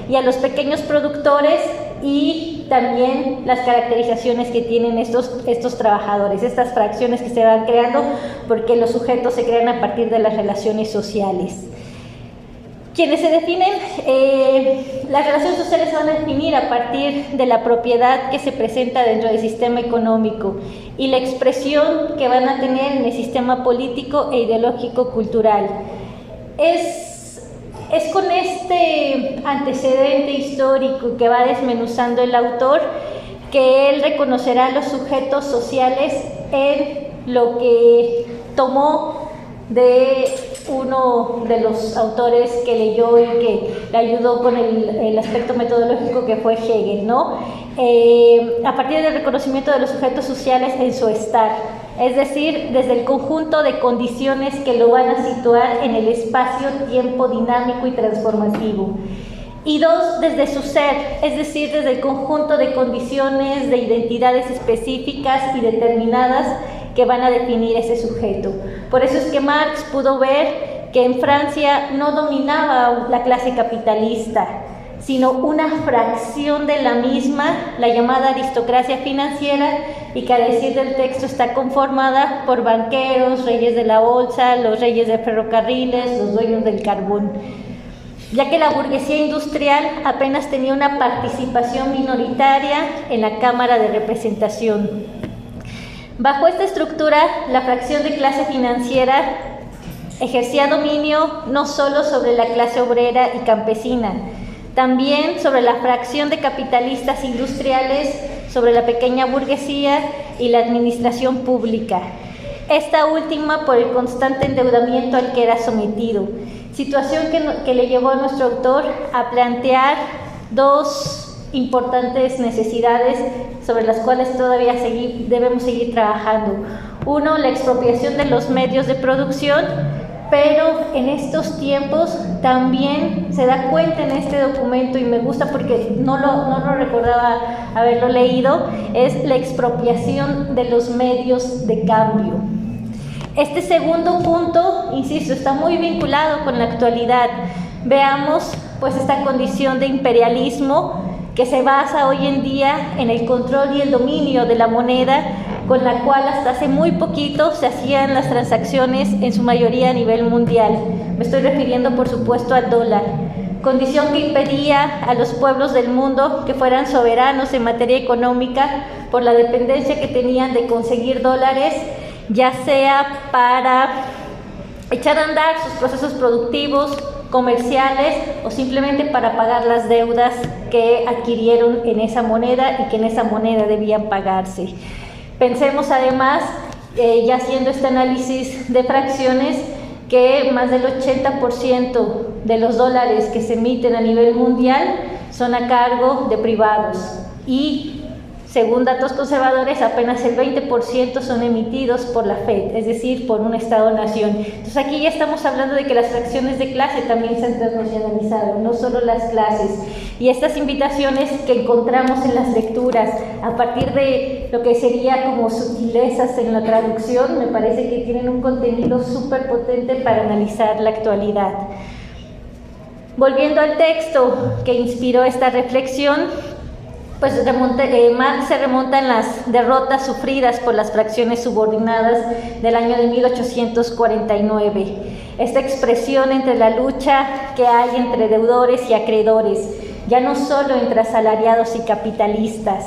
Speaker 3: y a los pequeños productores, y también las caracterizaciones que tienen estos trabajadores, estas fracciones que se van creando, porque los sujetos se crean a partir de las relaciones sociales. Quienes se definen, las relaciones sociales se van a definir a partir de la propiedad que se presenta dentro del sistema económico y la expresión que van a tener en el sistema político e ideológico cultural. Es con este antecedente histórico que va desmenuzando el autor que él reconocerá los sujetos sociales en lo que tomó de uno de los autores que leyó y que le ayudó con el aspecto metodológico, que fue Hegel, ¿no? A partir del reconocimiento de los sujetos sociales en su estar, es decir, desde el conjunto de condiciones que lo van a situar en el espacio-tiempo dinámico y transformativo. Y dos, desde su ser, es decir, desde el conjunto de condiciones, de identidades específicas y determinadas que van a definir ese sujeto. Por eso es que Marx pudo ver que en Francia no dominaba la clase capitalista, sino una fracción de la misma, la llamada aristocracia financiera, y que a decir del texto está conformada por banqueros, reyes de la bolsa, los reyes de ferrocarriles, los dueños del carbón, ya que la burguesía industrial apenas tenía una participación minoritaria en la Cámara de Representación. Bajo esta estructura, la fracción de clase financiera ejercía dominio no solo sobre la clase obrera y campesina, también sobre la fracción de capitalistas industriales, sobre la pequeña burguesía y la administración pública, esta última por el constante endeudamiento al que era sometido, situación que le llevó a nuestro autor a plantear dos importantes necesidades sobre las cuales todavía debemos seguir trabajando. Uno, la expropiación de los medios de producción, pero en estos tiempos también se da cuenta en este documento, y me gusta porque no lo recordaba haberlo leído, es la expropiación de los medios de cambio. Este segundo punto, insisto, está muy vinculado con la actualidad. Veamos pues esta condición de imperialismo que se basa hoy en día en el control y el dominio de la moneda, con la cual hasta hace muy poquito se hacían las transacciones en su mayoría a nivel mundial. Me estoy refiriendo, por supuesto, al dólar, condición que impedía a los pueblos del mundo que fueran soberanos en materia económica por la dependencia que tenían de conseguir dólares, ya sea para echar a andar sus procesos productivos, comerciales, o simplemente para pagar las deudas que adquirieron en esa moneda y que en esa moneda debían pagarse. Pensemos además, ya haciendo este análisis de fracciones, que más del 80% de los dólares que se emiten a nivel mundial son a cargo de privados, y según datos conservadores, apenas el 20% son emitidos por la Fed, es decir, por un Estado-nación. Entonces aquí ya estamos hablando de que las fracciones de clase también se han transnacionalizado, no solo las clases. Y estas invitaciones que encontramos en las lecturas, a partir de lo que sería como sutilezas en la traducción, me parece que tienen un contenido súper potente para analizar la actualidad. Volviendo al texto que inspiró esta reflexión, pues Marx se remonta en las derrotas sufridas por las fracciones subordinadas del año de 1849. Esta expresión entre la lucha que hay entre deudores y acreedores, ya no solo entre asalariados y capitalistas,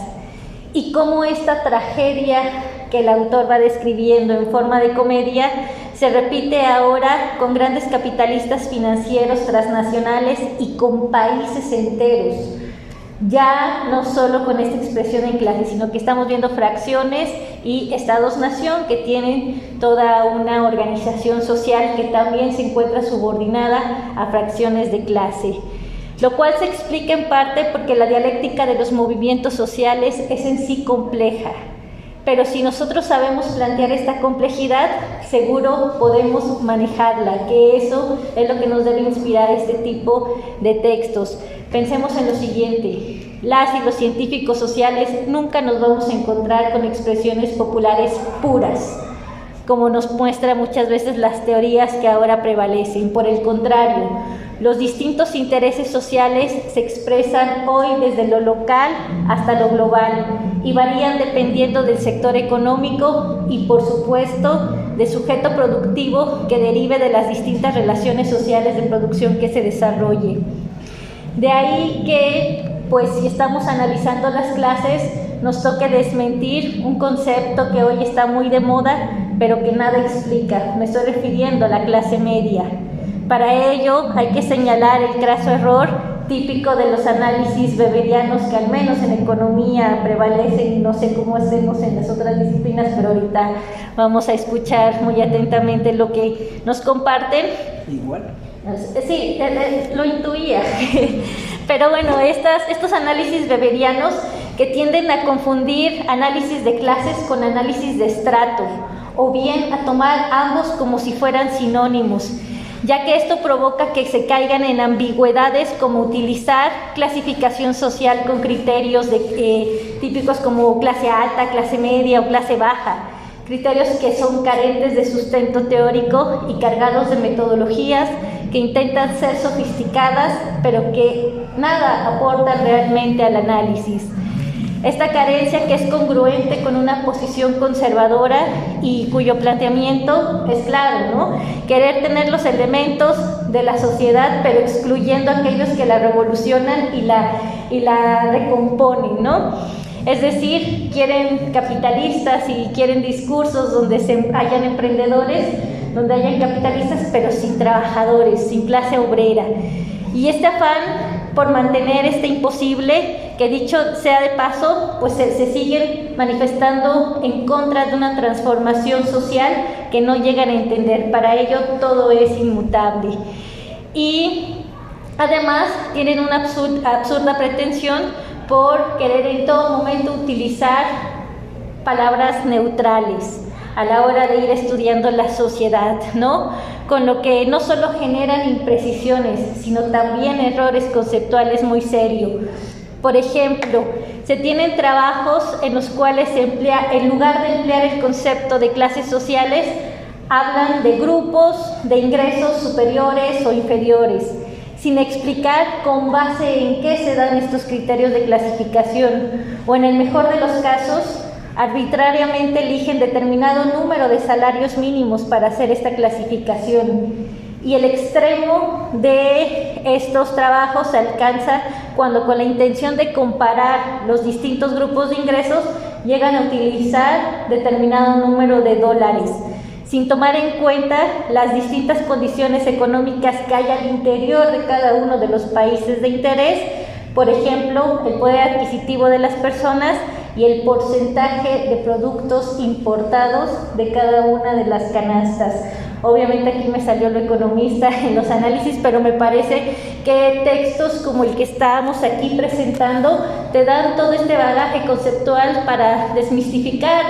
Speaker 3: y cómo esta tragedia que el autor va describiendo en forma de comedia se repite ahora con grandes capitalistas financieros transnacionales y con países enteros. Ya no solo con esta expresión en clase, sino que estamos viendo fracciones y estados-nación que tienen toda una organización social que también se encuentra subordinada a fracciones de clase, lo cual se explica en parte porque la dialéctica de los movimientos sociales es en sí compleja. Pero si nosotros sabemos plantear esta complejidad, seguro podemos manejarla, que eso es lo que nos debe inspirar este tipo de textos. Pensemos en lo siguiente: las y los científicos sociales nunca nos vamos a encontrar con expresiones populares puras. como nos muestran muchas veces las teorías que ahora prevalecen. Por el contrario, los distintos intereses sociales se expresan hoy desde lo local hasta lo global y varían dependiendo del sector económico y, por supuesto, del sujeto productivo que derive de las distintas relaciones sociales de producción que se desarrolle. De ahí que, pues, si estamos analizando las clases, nos toque desmentir un concepto que hoy está muy de moda, pero que nada explica. Me estoy refiriendo a la clase media. Para ello hay que señalar el craso error típico de los análisis weberianos que al menos en economía prevalecen, y no sé cómo hacemos en las otras disciplinas, pero ahorita vamos a escuchar muy atentamente lo que nos comparten.
Speaker 2: Igual.
Speaker 3: Sí, lo intuía. Pero bueno, estos análisis weberianos que tienden a confundir análisis de clases con análisis de estrato, o bien a tomar ambos como si fueran sinónimos, ya que esto provoca que se caigan en ambigüedades como utilizar clasificación social con criterios típicos como clase alta, clase media o clase baja, criterios que son carentes de sustento teórico y cargados de metodologías que intentan ser sofisticadas, pero que nada aportan realmente al análisis. Esta carencia, que es congruente con una posición conservadora y cuyo planteamiento es claro, ¿no? Querer tener los elementos de la sociedad, pero excluyendo a aquellos que la revolucionan y la recomponen, ¿no? Es decir, quieren capitalistas y quieren discursos donde hayan emprendedores, donde hayan capitalistas, pero sin trabajadores, sin clase obrera. Y este afán por mantener este imposible, que dicho sea de paso, pues se siguen manifestando en contra de una transformación social que no llegan a entender. Para ello todo es inmutable. Y además tienen una absurda pretensión por querer en todo momento utilizar palabras neutrales a la hora de ir estudiando la sociedad, ¿no? Con lo que no solo generan imprecisiones, sino también errores conceptuales muy serios. Por ejemplo, se tienen trabajos en los cuales se emplea, en lugar de emplear el concepto de clases sociales, hablan de grupos de ingresos superiores o inferiores, sin explicar con base en qué se dan estos criterios de clasificación, o en el mejor de los casos, arbitrariamente eligen determinado número de salarios mínimos para hacer esta clasificación. Y el extremo de estos trabajos se alcanza cuando, con la intención de comparar los distintos grupos de ingresos, llegan a utilizar determinado número de dólares, sin tomar en cuenta las distintas condiciones económicas que hay al interior de cada uno de los países de interés, por ejemplo, el poder adquisitivo de las personas y el porcentaje de productos importados de cada una de las canastas. Obviamente aquí me salió lo economista en los análisis, pero me parece que textos como el que estábamos aquí presentando te dan todo este bagaje conceptual para desmistificar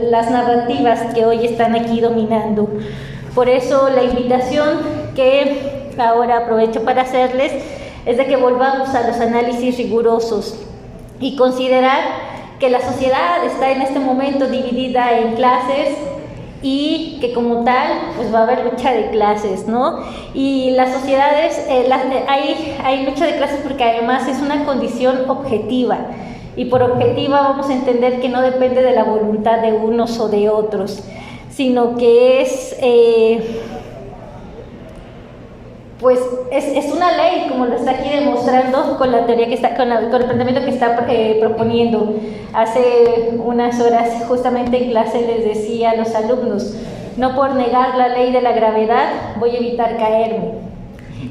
Speaker 3: las narrativas que hoy están aquí dominando. Por eso la invitación que ahora aprovecho para hacerles es de que volvamos a los análisis rigurosos y considerar que la sociedad está en este momento dividida en clases y que como tal pues va a haber lucha de clases, ¿no? Y las sociedades, hay lucha de clases porque además es una condición objetiva, y por objetiva vamos a entender que no depende de la voluntad de unos o de otros, sino que es una ley, como lo está aquí demostrando con la teoría que está, con el planteamiento que está proponiendo. Hace unas horas justamente en clase les decía a los alumnos: no por negar la ley de la gravedad voy a evitar caerme.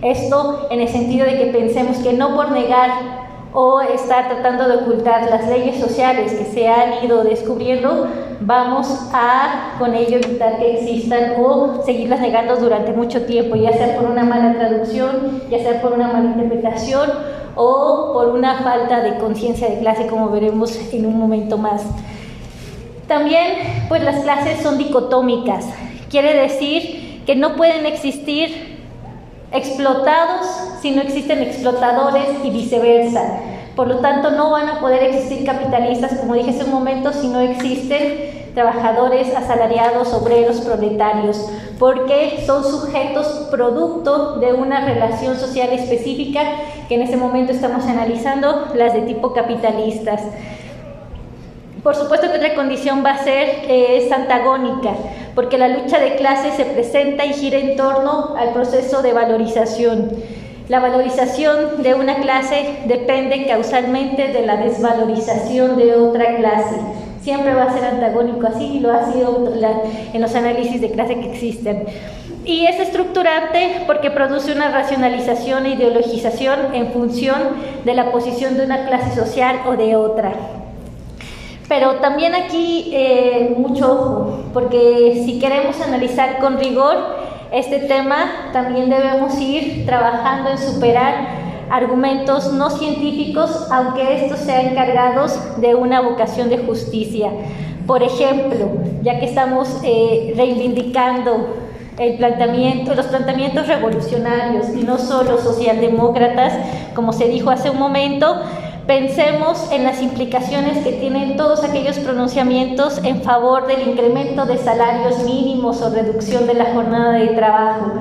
Speaker 3: Esto en el sentido de que pensemos que no por negar o estar tratando de ocultar las leyes sociales que se han ido descubriendo, vamos a con ello evitar que existan o seguirlas negando durante mucho tiempo, ya sea por una mala traducción, ya sea por una mala interpretación o por una falta de conciencia de clase, como veremos en un momento más. También, pues las clases son dicotómicas, quiere decir que no pueden existir explotados si no existen explotadores y viceversa. Por lo tanto, no van a poder existir capitalistas, como dije hace un momento, si no existen trabajadores, asalariados, obreros, proletarios, porque son sujetos producto de una relación social específica que en este momento estamos analizando, las de tipo capitalistas. Por supuesto que otra condición va a ser que es antagónica, porque la lucha de clases se presenta y gira en torno al proceso de valorización. La valorización de una clase depende causalmente de la desvalorización de otra clase. Siempre va a ser antagónico, así lo ha sido en los análisis de clase que existen. Y es estructurante porque produce una racionalización e ideologización en función de la posición de una clase social o de otra. Pero también aquí mucho ojo, porque si queremos analizar con rigor este tema, también debemos ir trabajando en superar argumentos no científicos, aunque estos sean cargados de una vocación de justicia. Por ejemplo, ya que estamos reivindicando los planteamientos revolucionarios y no solo socialdemócratas, como se dijo hace un momento, pensemos en las implicaciones que tienen todos aquellos pronunciamientos en favor del incremento de salarios mínimos o reducción de la jornada de trabajo,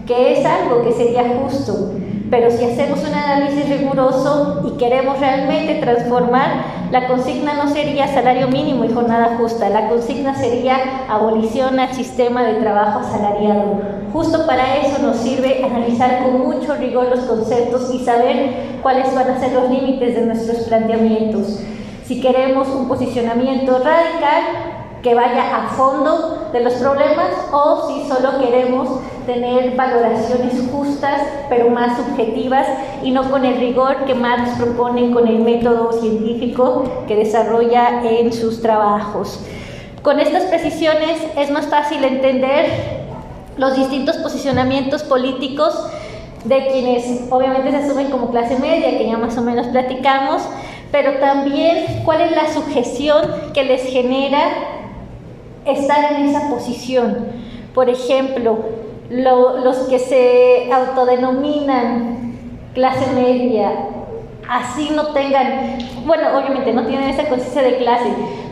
Speaker 3: que es algo que sería justo. Pero si hacemos un análisis riguroso y queremos realmente transformar, la consigna no sería salario mínimo y jornada justa, la consigna sería abolición al sistema de trabajo asalariado. Justo para eso nos sirve analizar con mucho rigor los conceptos y saber cuáles van a ser los límites de nuestros planteamientos. Si queremos un posicionamiento radical que vaya a fondo de los problemas, o si solo queremos tener valoraciones justas pero más subjetivas y no con el rigor que Marx propone con el método científico que desarrolla en sus trabajos. Con estas precisiones es más fácil entender los distintos posicionamientos políticos de quienes obviamente se asumen como clase media, que ya más o menos platicamos, pero también cuál es la sujeción que les genera estar en esa posición. Por ejemplo, los que se autodenominan clase media, así no tengan, bueno, obviamente no tienen esa conciencia de clase,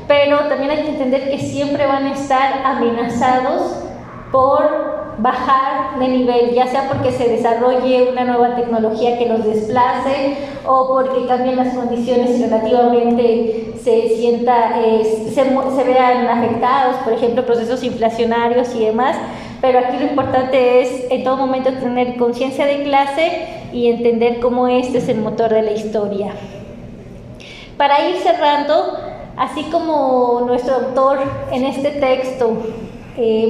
Speaker 3: pero también hay que entender que siempre van a estar amenazados por bajar de nivel, ya sea porque se desarrolle una nueva tecnología que los desplace o porque cambien las condiciones y relativamente se vean afectados, por ejemplo, procesos inflacionarios y demás. Pero aquí lo importante es en todo momento tener conciencia de clase y entender cómo este es el motor de la historia. Para ir cerrando, así como nuestro autor en este texto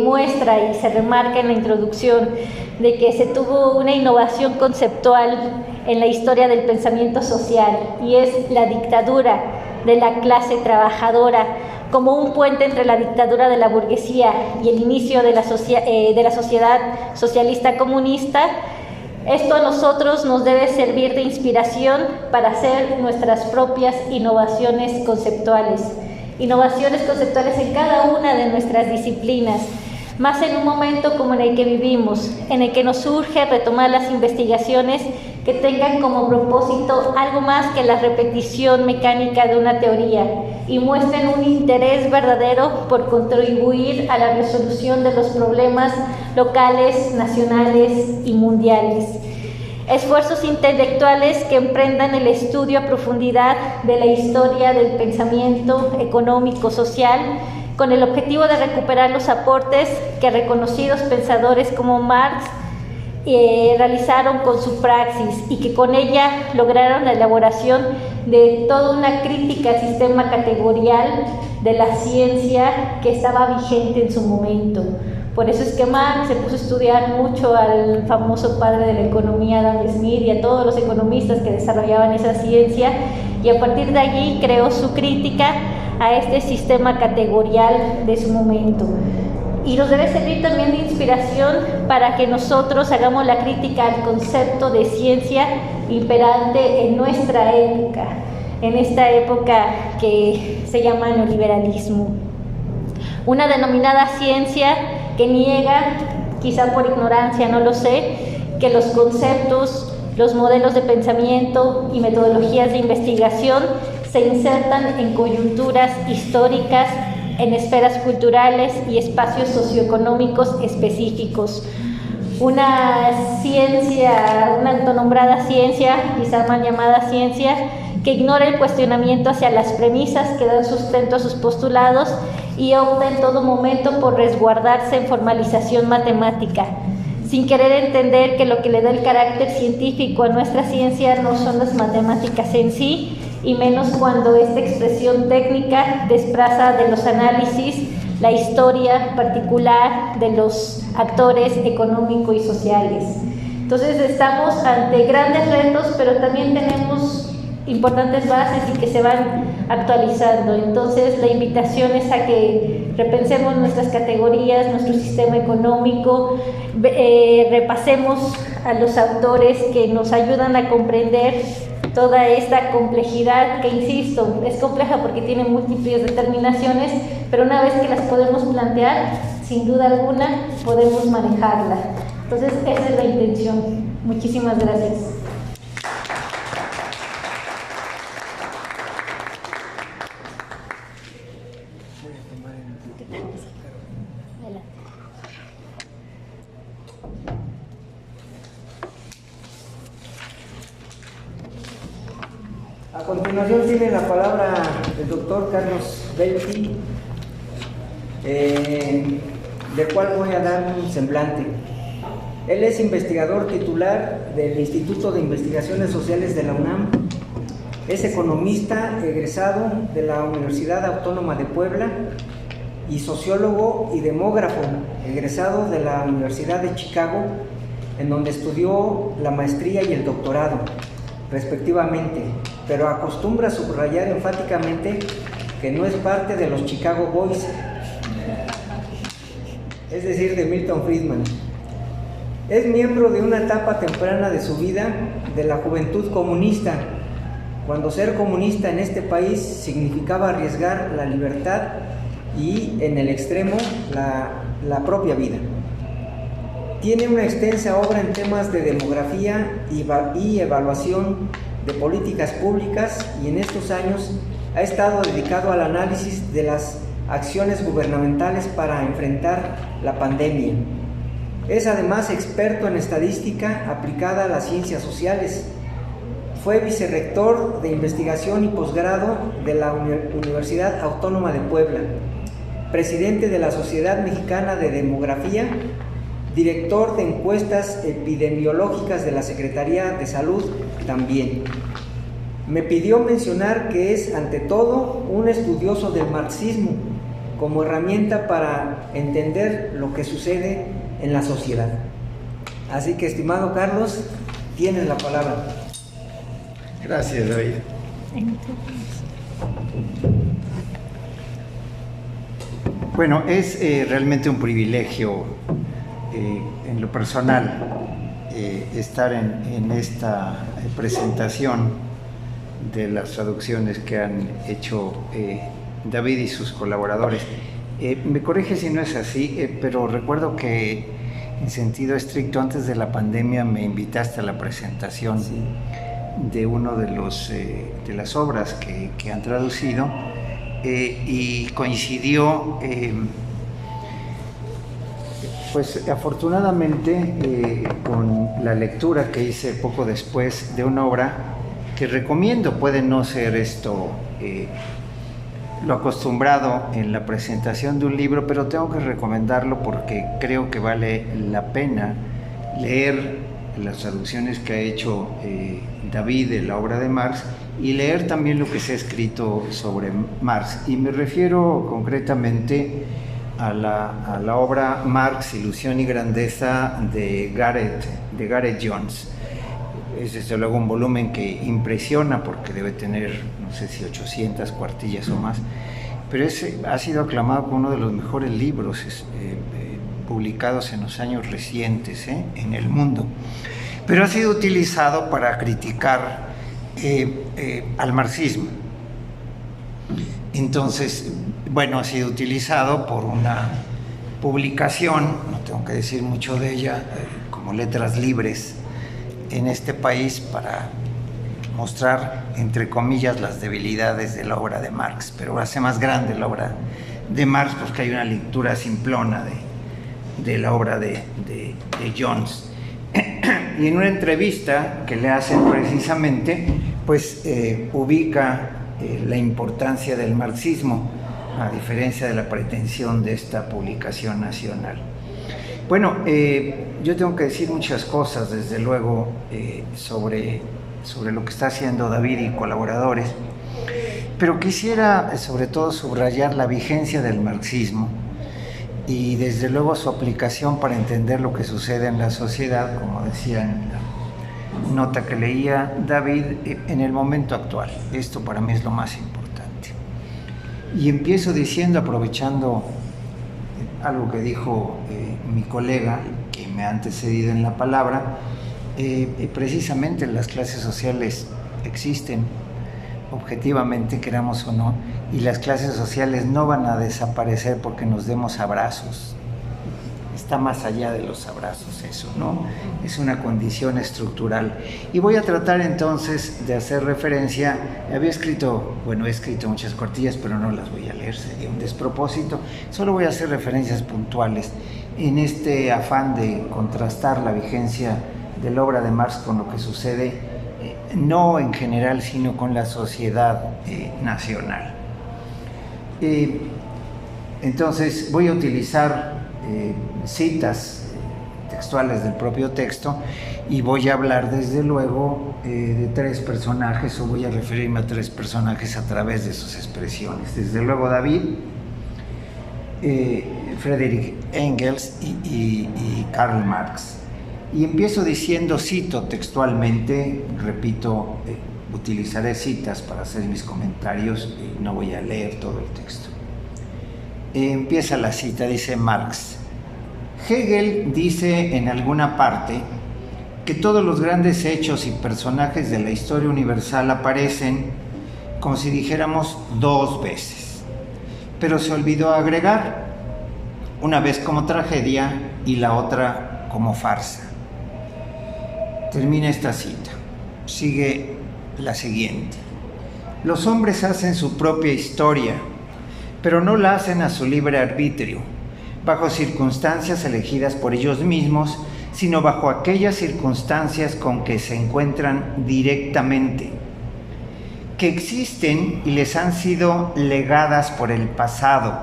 Speaker 3: muestra y se remarca en la introducción de que se tuvo una innovación conceptual en la historia del pensamiento social, y es la dictadura de la clase trabajadora como un puente entre la dictadura de la burguesía y el inicio de la sociedad socialista comunista. Esto a nosotros nos debe servir de inspiración para hacer nuestras propias innovaciones conceptuales en cada una de nuestras disciplinas, más en un momento como en el que vivimos, en el que nos urge retomar las investigaciones que tengan como propósito algo más que la repetición mecánica de una teoría y muestren un interés verdadero por contribuir a la resolución de los problemas locales, nacionales y mundiales. Esfuerzos intelectuales que emprendan el estudio a profundidad de la historia del pensamiento económico social con el objetivo de recuperar los aportes que reconocidos pensadores como Marx realizaron con su praxis y que con ella lograron la elaboración de toda una crítica al sistema categorial de la ciencia que estaba vigente en su momento. Por eso es que Marx se puso a estudiar mucho al famoso padre de la economía, Adam Smith, y a todos los economistas que desarrollaban esa ciencia, y a partir de allí creó su crítica a este sistema categorial de su momento. Y nos debe servir también de inspiración para que nosotros hagamos la crítica al concepto de ciencia imperante en nuestra época, en esta época que se llama neoliberalismo. Una denominada ciencia que niega, quizá por ignorancia, no lo sé, que los conceptos, los modelos de pensamiento y metodologías de investigación se insertan en coyunturas históricas en esferas culturales y espacios socioeconómicos específicos. Una ciencia, una autonombrada ciencia, quizá mal llamada ciencia, que ignora el cuestionamiento hacia las premisas que dan sustento a sus postulados y opta en todo momento por resguardarse en formalización matemática, sin querer entender que lo que le da el carácter científico a nuestra ciencia no son las matemáticas en sí, y menos cuando esta expresión técnica desplaza de los análisis la historia particular de los actores económicos y sociales. Entonces estamos ante grandes retos, pero también tenemos importantes bases y que se van actualizando. Entonces la invitación es a que repensemos nuestras categorías, nuestro sistema económico, repasemos a los autores que nos ayudan a comprender toda esta complejidad que, insisto, es compleja porque tiene múltiples determinaciones, pero una vez que las podemos plantear, sin duda alguna, podemos manejarla. Entonces esa es la intención. Muchísimas gracias.
Speaker 2: A continuación tiene la palabra el doctor Carlos Belti, del cual voy a dar un semblante. Él es investigador titular del Instituto de Investigaciones Sociales de la UNAM, es economista egresado de la Universidad Autónoma de Puebla y sociólogo y demógrafo egresado de la Universidad de Chicago, en donde estudió la maestría y el doctorado, respectivamente, pero acostumbra subrayar enfáticamente que no es parte de los Chicago Boys, es decir, de Milton Friedman. Es miembro de una etapa temprana de su vida de la juventud comunista, cuando ser comunista en este país significaba arriesgar la libertad y, en el extremo, la propia vida. Tiene una extensa obra en temas de demografía y evaluación de políticas públicas, y en estos años ha estado dedicado al análisis de las acciones gubernamentales para enfrentar la pandemia. Es además experto en estadística aplicada a las ciencias sociales. Fue vicerrector de investigación y posgrado de la Universidad Autónoma de Puebla, presidente de la Sociedad Mexicana de Demografía, director de encuestas epidemiológicas de la Secretaría de Salud también. Me pidió mencionar que es, ante todo, un estudioso del marxismo como herramienta para entender lo que sucede en la sociedad. Así que, estimado Carlos, tienes la palabra.
Speaker 4: Gracias, David. Bueno, es realmente un privilegio en lo personal estar en esta presentación de las traducciones que han hecho David y sus colaboradores. Me corrige si no es así, pero recuerdo que en sentido estricto antes de la pandemia me invitaste a la presentación de uno de las obras que han traducido y coincidió pues afortunadamente con la lectura que hice poco después de una obra que recomiendo. Puede no ser esto lo acostumbrado en la presentación de un libro, pero tengo que recomendarlo porque creo que vale la pena leer las traducciones que ha hecho David de la obra de Marx y leer también lo que se ha escrito sobre Marx. Y me refiero concretamente a la obra Marx, Ilusión y Grandeza de Gareth Jones. Es desde luego un volumen que impresiona porque debe tener, no sé si 800 cuartillas o más, pero ha sido aclamado como uno de los mejores libros publicados en los años recientes en el mundo. Pero ha sido utilizado para criticar al marxismo. Entonces, bueno, ha sido utilizado por una publicación, no tengo que decir mucho de ella, como Letras Libres en este país, para mostrar, entre comillas, las debilidades de la obra de Marx, pero hace más grande la obra de Marx, porque hay una lectura simplona de la obra de Jones. Y en una entrevista que le hacen precisamente, pues ubica la importancia del marxismo, a diferencia de la pretensión de esta publicación nacional. Bueno, yo tengo que decir muchas cosas, desde luego, sobre lo que está haciendo David y colaboradores, pero quisiera sobre todo subrayar la vigencia del marxismo y desde luego su aplicación para entender lo que sucede en la sociedad, como decía en la nota que leía David, en el momento actual. Esto para mí es lo más importante. Y empiezo diciendo, aprovechando algo que dijo mi colega, que me ha antecedido en la palabra, precisamente las clases sociales existen, objetivamente, queramos o no, y las clases sociales no van a desaparecer porque nos demos abrazos. Está más allá de los abrazos eso, ¿no? Es una condición estructural. Y voy a tratar entonces de hacer referencia, he escrito muchas cuartillas, pero no las voy a leer, sería un despropósito. Solo voy a hacer referencias puntuales en este afán de contrastar la vigencia de la obra de Marx con lo que sucede no en general, sino con la sociedad nacional. Entonces voy a utilizar citas textuales del propio texto y voy a hablar desde luego de tres personajes, o voy a referirme a tres personajes a través de sus expresiones. Desde luego David, Friedrich Engels y Karl Marx. Y empiezo diciendo, cito textualmente, repito, utilizaré citas para hacer mis comentarios y no voy a leer todo el texto. Empieza la cita, dice Marx: Hegel dice en alguna parte que todos los grandes hechos y personajes de la historia universal aparecen, como si dijéramos, dos veces, pero se olvidó agregar, una vez como tragedia y la otra como farsa. Termina esta cita. Sigue la siguiente: los hombres hacen su propia historia, pero no la hacen a su libre arbitrio, bajo circunstancias elegidas por ellos mismos, sino bajo aquellas circunstancias con que se encuentran directamente, que existen y les han sido legadas por el pasado.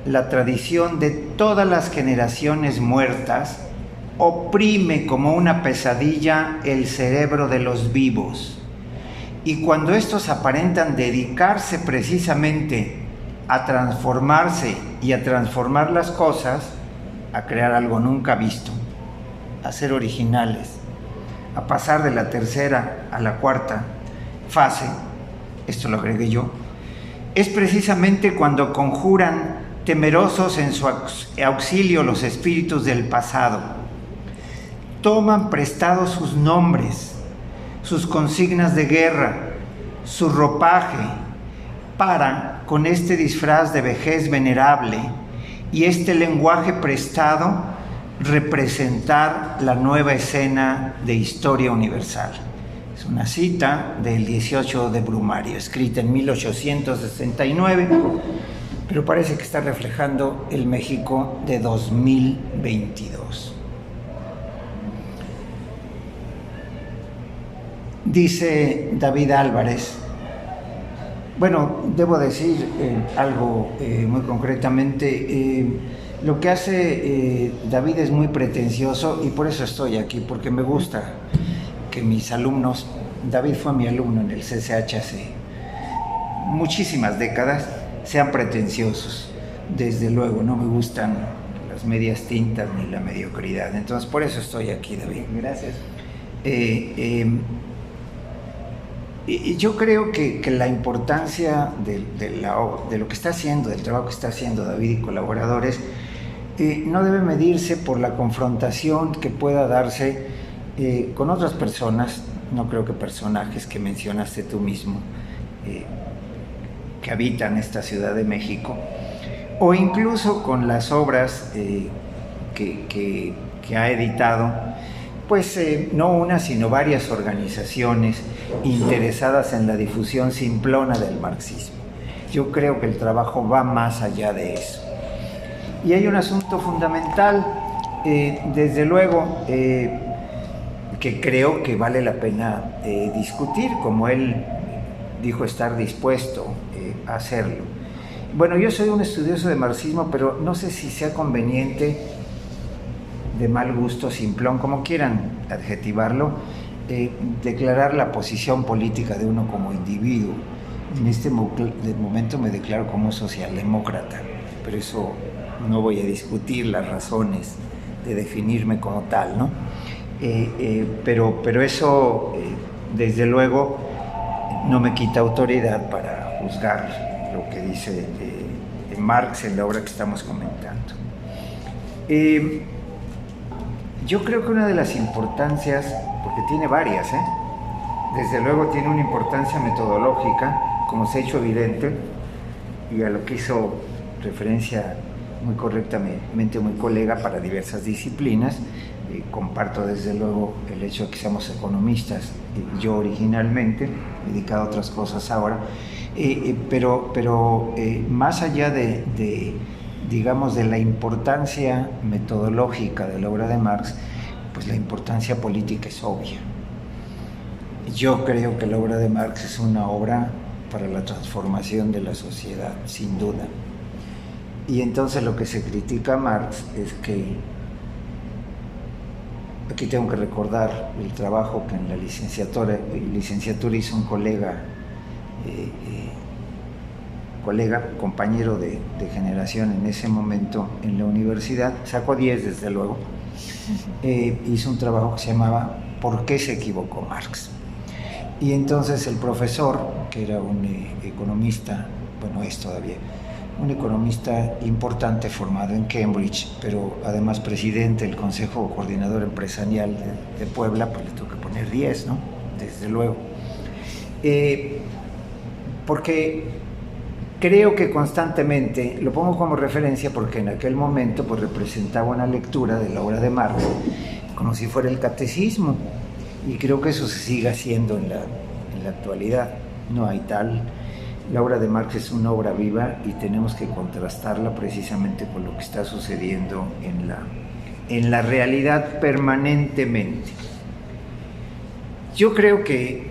Speaker 4: La tradición de todas las generaciones muertas oprime como una pesadilla el cerebro de los vivos, y cuando estos aparentan dedicarse precisamente a transformarse y a transformar las cosas, a crear algo nunca visto, a ser originales, a pasar de la tercera a la cuarta fase, esto lo agregué yo, es precisamente cuando conjuran temerosos en su auxilio los espíritus del pasado. Toman prestados sus nombres, sus consignas de guerra, su ropaje, para, con este disfraz de vejez venerable y este lenguaje prestado, representar la nueva escena de historia universal. Es una cita del 18 de Brumario, escrita en 1869, pero parece que está reflejando el México de 2022. Dice David Álvarez, bueno, debo decir algo muy concretamente, lo que hace David es muy pretencioso y por eso estoy aquí, porque me gusta que mis alumnos, David fue mi alumno en el CCH hace muchísimas décadas, sean pretenciosos. Desde luego, no me gustan las medias tintas ni la mediocridad, entonces por eso estoy aquí, David.
Speaker 2: Gracias.
Speaker 4: Y yo creo que la importancia de lo que está haciendo, del trabajo que está haciendo David y colaboradores, no debe medirse por la confrontación que pueda darse con otras personas, no creo que personajes que mencionaste tú mismo, que habitan esta Ciudad de México, o incluso con las obras que ha editado, pues no una, sino varias organizaciones interesadas en la difusión simplona del marxismo. Yo creo que el trabajo va más allá de eso. Y hay un asunto fundamental, desde luego, que creo que vale la pena discutir, como él dijo estar dispuesto a hacerlo. Bueno, yo soy un estudioso de marxismo, pero no sé si sea conveniente, de mal gusto, simplón, como quieran adjetivarlo, declarar la posición política de uno como individuo. En este momento me declaro como socialdemócrata, pero eso no voy a discutir las razones de definirme como tal, ¿no? Pero eso, desde luego, no me quita autoridad para juzgar lo que dice Marx en la obra que estamos comentando. Yo creo que una de las importancias, porque tiene varias, desde luego tiene una importancia metodológica, como se ha hecho evidente, y a lo que hizo referencia muy correctamente mi colega para diversas disciplinas. Comparto desde luego el hecho de que seamos economistas, yo originalmente, dedicado a otras cosas ahora, pero más allá digamos, de la importancia metodológica de la obra de Marx, pues la importancia política es obvia. Yo creo que la obra de Marx es una obra para la transformación de la sociedad, sin duda. Y entonces lo que se critica a Marx es que, aquí tengo que recordar el trabajo que en la licenciatura hizo un compañero de generación en ese momento en la universidad, sacó 10 desde luego, hizo un trabajo que se llamaba ¿Por qué se equivocó Marx? Y entonces el profesor, que era un economista, bueno es todavía, un economista importante formado en Cambridge, pero además presidente del Consejo Coordinador Empresarial de Puebla, pues le tuvo que poner 10, ¿no? Desde luego. Porque creo que constantemente, lo pongo como referencia porque en aquel momento pues representaba una lectura de la obra de Marx como si fuera el catecismo, y creo que eso se sigue haciendo en la actualidad. No hay tal. La obra de Marx es una obra viva y tenemos que contrastarla precisamente con lo que está sucediendo en la realidad permanentemente. Yo creo que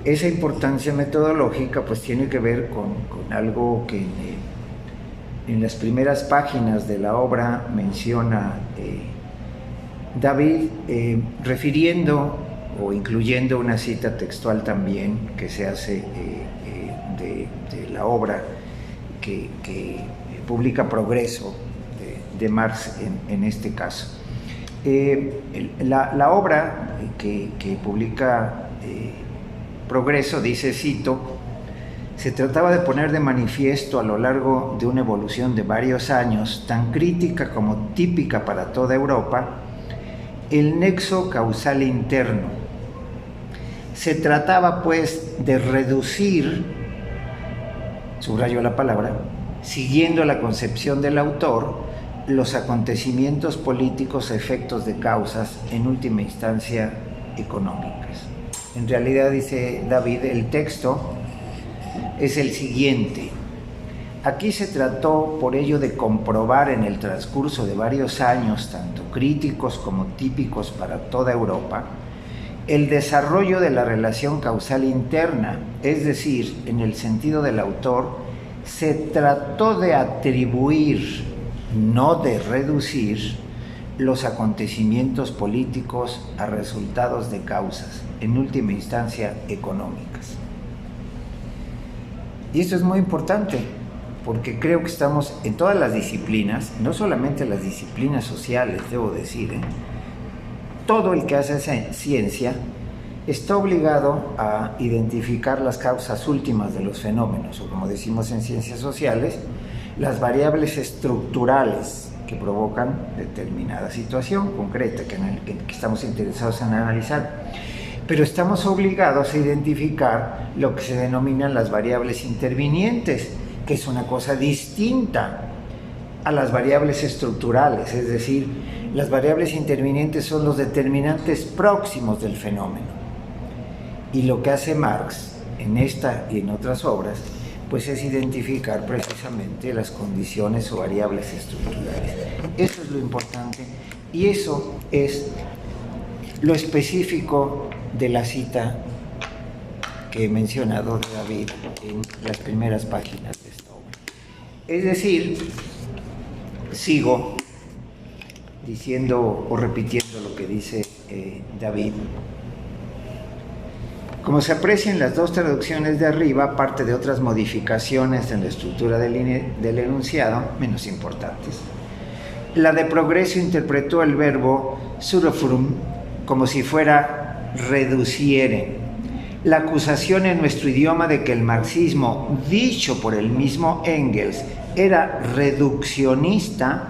Speaker 4: esa importancia metodológica pues tiene que ver con algo que en las primeras páginas de la obra menciona David, refiriendo o incluyendo una cita textual también que se hace de la obra que publica Progreso de Marx en este caso. La obra que publica Progreso dice, cito: se trataba de poner de manifiesto a lo largo de una evolución de varios años, tan crítica como típica para toda Europa, el nexo causal interno. Se trataba pues de reducir, subrayo la palabra, siguiendo la concepción del autor, los acontecimientos políticos a efectos de causas, en última instancia, económicas. En realidad, dice David, el texto es el siguiente. Aquí se trató, por ello, de comprobar en el transcurso de varios años, tanto críticos como típicos para toda Europa, el desarrollo de la relación causal interna, es decir, en el sentido del autor, se trató de atribuir, no de reducir, los acontecimientos políticos a resultados de causas, en última instancia económicas. Y esto es muy importante, porque creo que estamos en todas las disciplinas, no solamente las disciplinas sociales, debo decir, todo el que hace ciencia está obligado a identificar las causas últimas de los fenómenos, o como decimos en ciencias sociales, las variables estructurales que provocan determinada situación concreta que estamos interesados en analizar. Pero estamos obligados a identificar lo que se denominan las variables intervinientes, que es una cosa distinta a las variables estructurales, es decir, las variables intervinientes son los determinantes próximos del fenómeno. Y lo que hace Marx en esta y en otras obras, pues es identificar precisamente las condiciones o variables estructurales. Eso es lo importante y eso es lo específico de la cita que he mencionado de David en las primeras páginas de esta obra. Es decir, sigo diciendo o repitiendo lo que dice David. Como se aprecia en las dos traducciones de arriba, aparte de otras modificaciones en la estructura del enunciado, menos importantes, la de Progreso interpretó el verbo surofrum como si fuera reduciere. La acusación en nuestro idioma de que el marxismo, dicho por el mismo Engels, era reduccionista,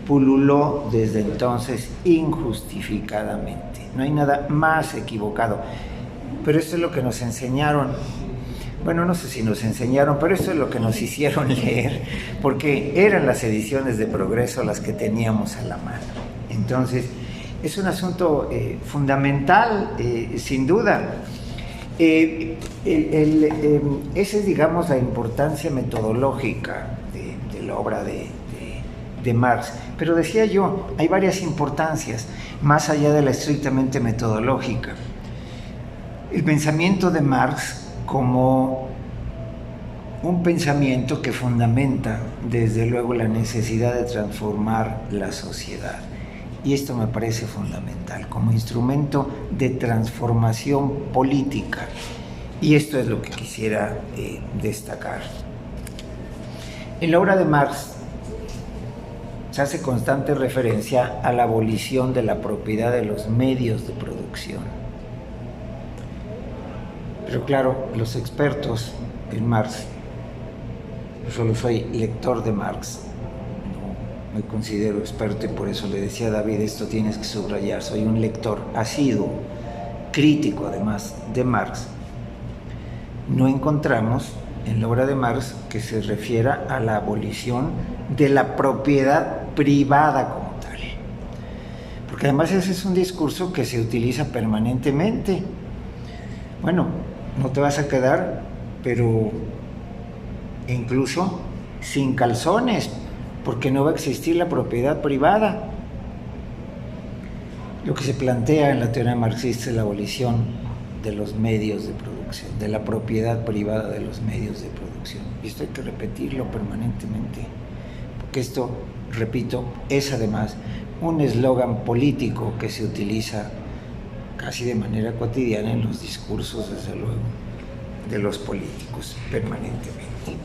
Speaker 4: pululó desde entonces injustificadamente. No hay nada más equivocado. Pero esto es lo que nos enseñaron. Bueno, no sé si nos enseñaron, pero esto es lo que nos hicieron leer, porque eran las ediciones de Progreso las que teníamos a la mano. Entonces, es un asunto fundamental, sin duda. Esa es, digamos, la importancia metodológica de la obra de Marx. Pero decía yo, hay varias importancias, más allá de la estrictamente metodológica. El pensamiento de Marx como un pensamiento que fundamenta, desde luego, la necesidad de transformar la sociedad. Y esto me parece fundamental, como instrumento de transformación política. Y esto es lo que quisiera destacar. En la obra de Marx se hace constante referencia a la abolición de la propiedad de los medios de producción. Pero claro, los expertos en Marx, yo solo soy lector de Marx, no me considero experto y por eso le decía a David, esto tienes que subrayar, soy un lector asiduo, crítico además de Marx. No encontramos en la obra de Marx que se refiera a la abolición de la propiedad privada como tal, porque además ese es un discurso que se utiliza permanentemente. Bueno, no te vas a quedar, pero incluso sin calzones, porque no va a existir la propiedad privada. Lo que se plantea en la teoría marxista es la abolición de los medios de producción, de la propiedad privada de los medios de producción. Y esto hay que repetirlo permanentemente, porque esto, repito, es además un eslogan político que se utiliza casi de manera cotidiana en los discursos, desde luego, de los políticos permanentemente.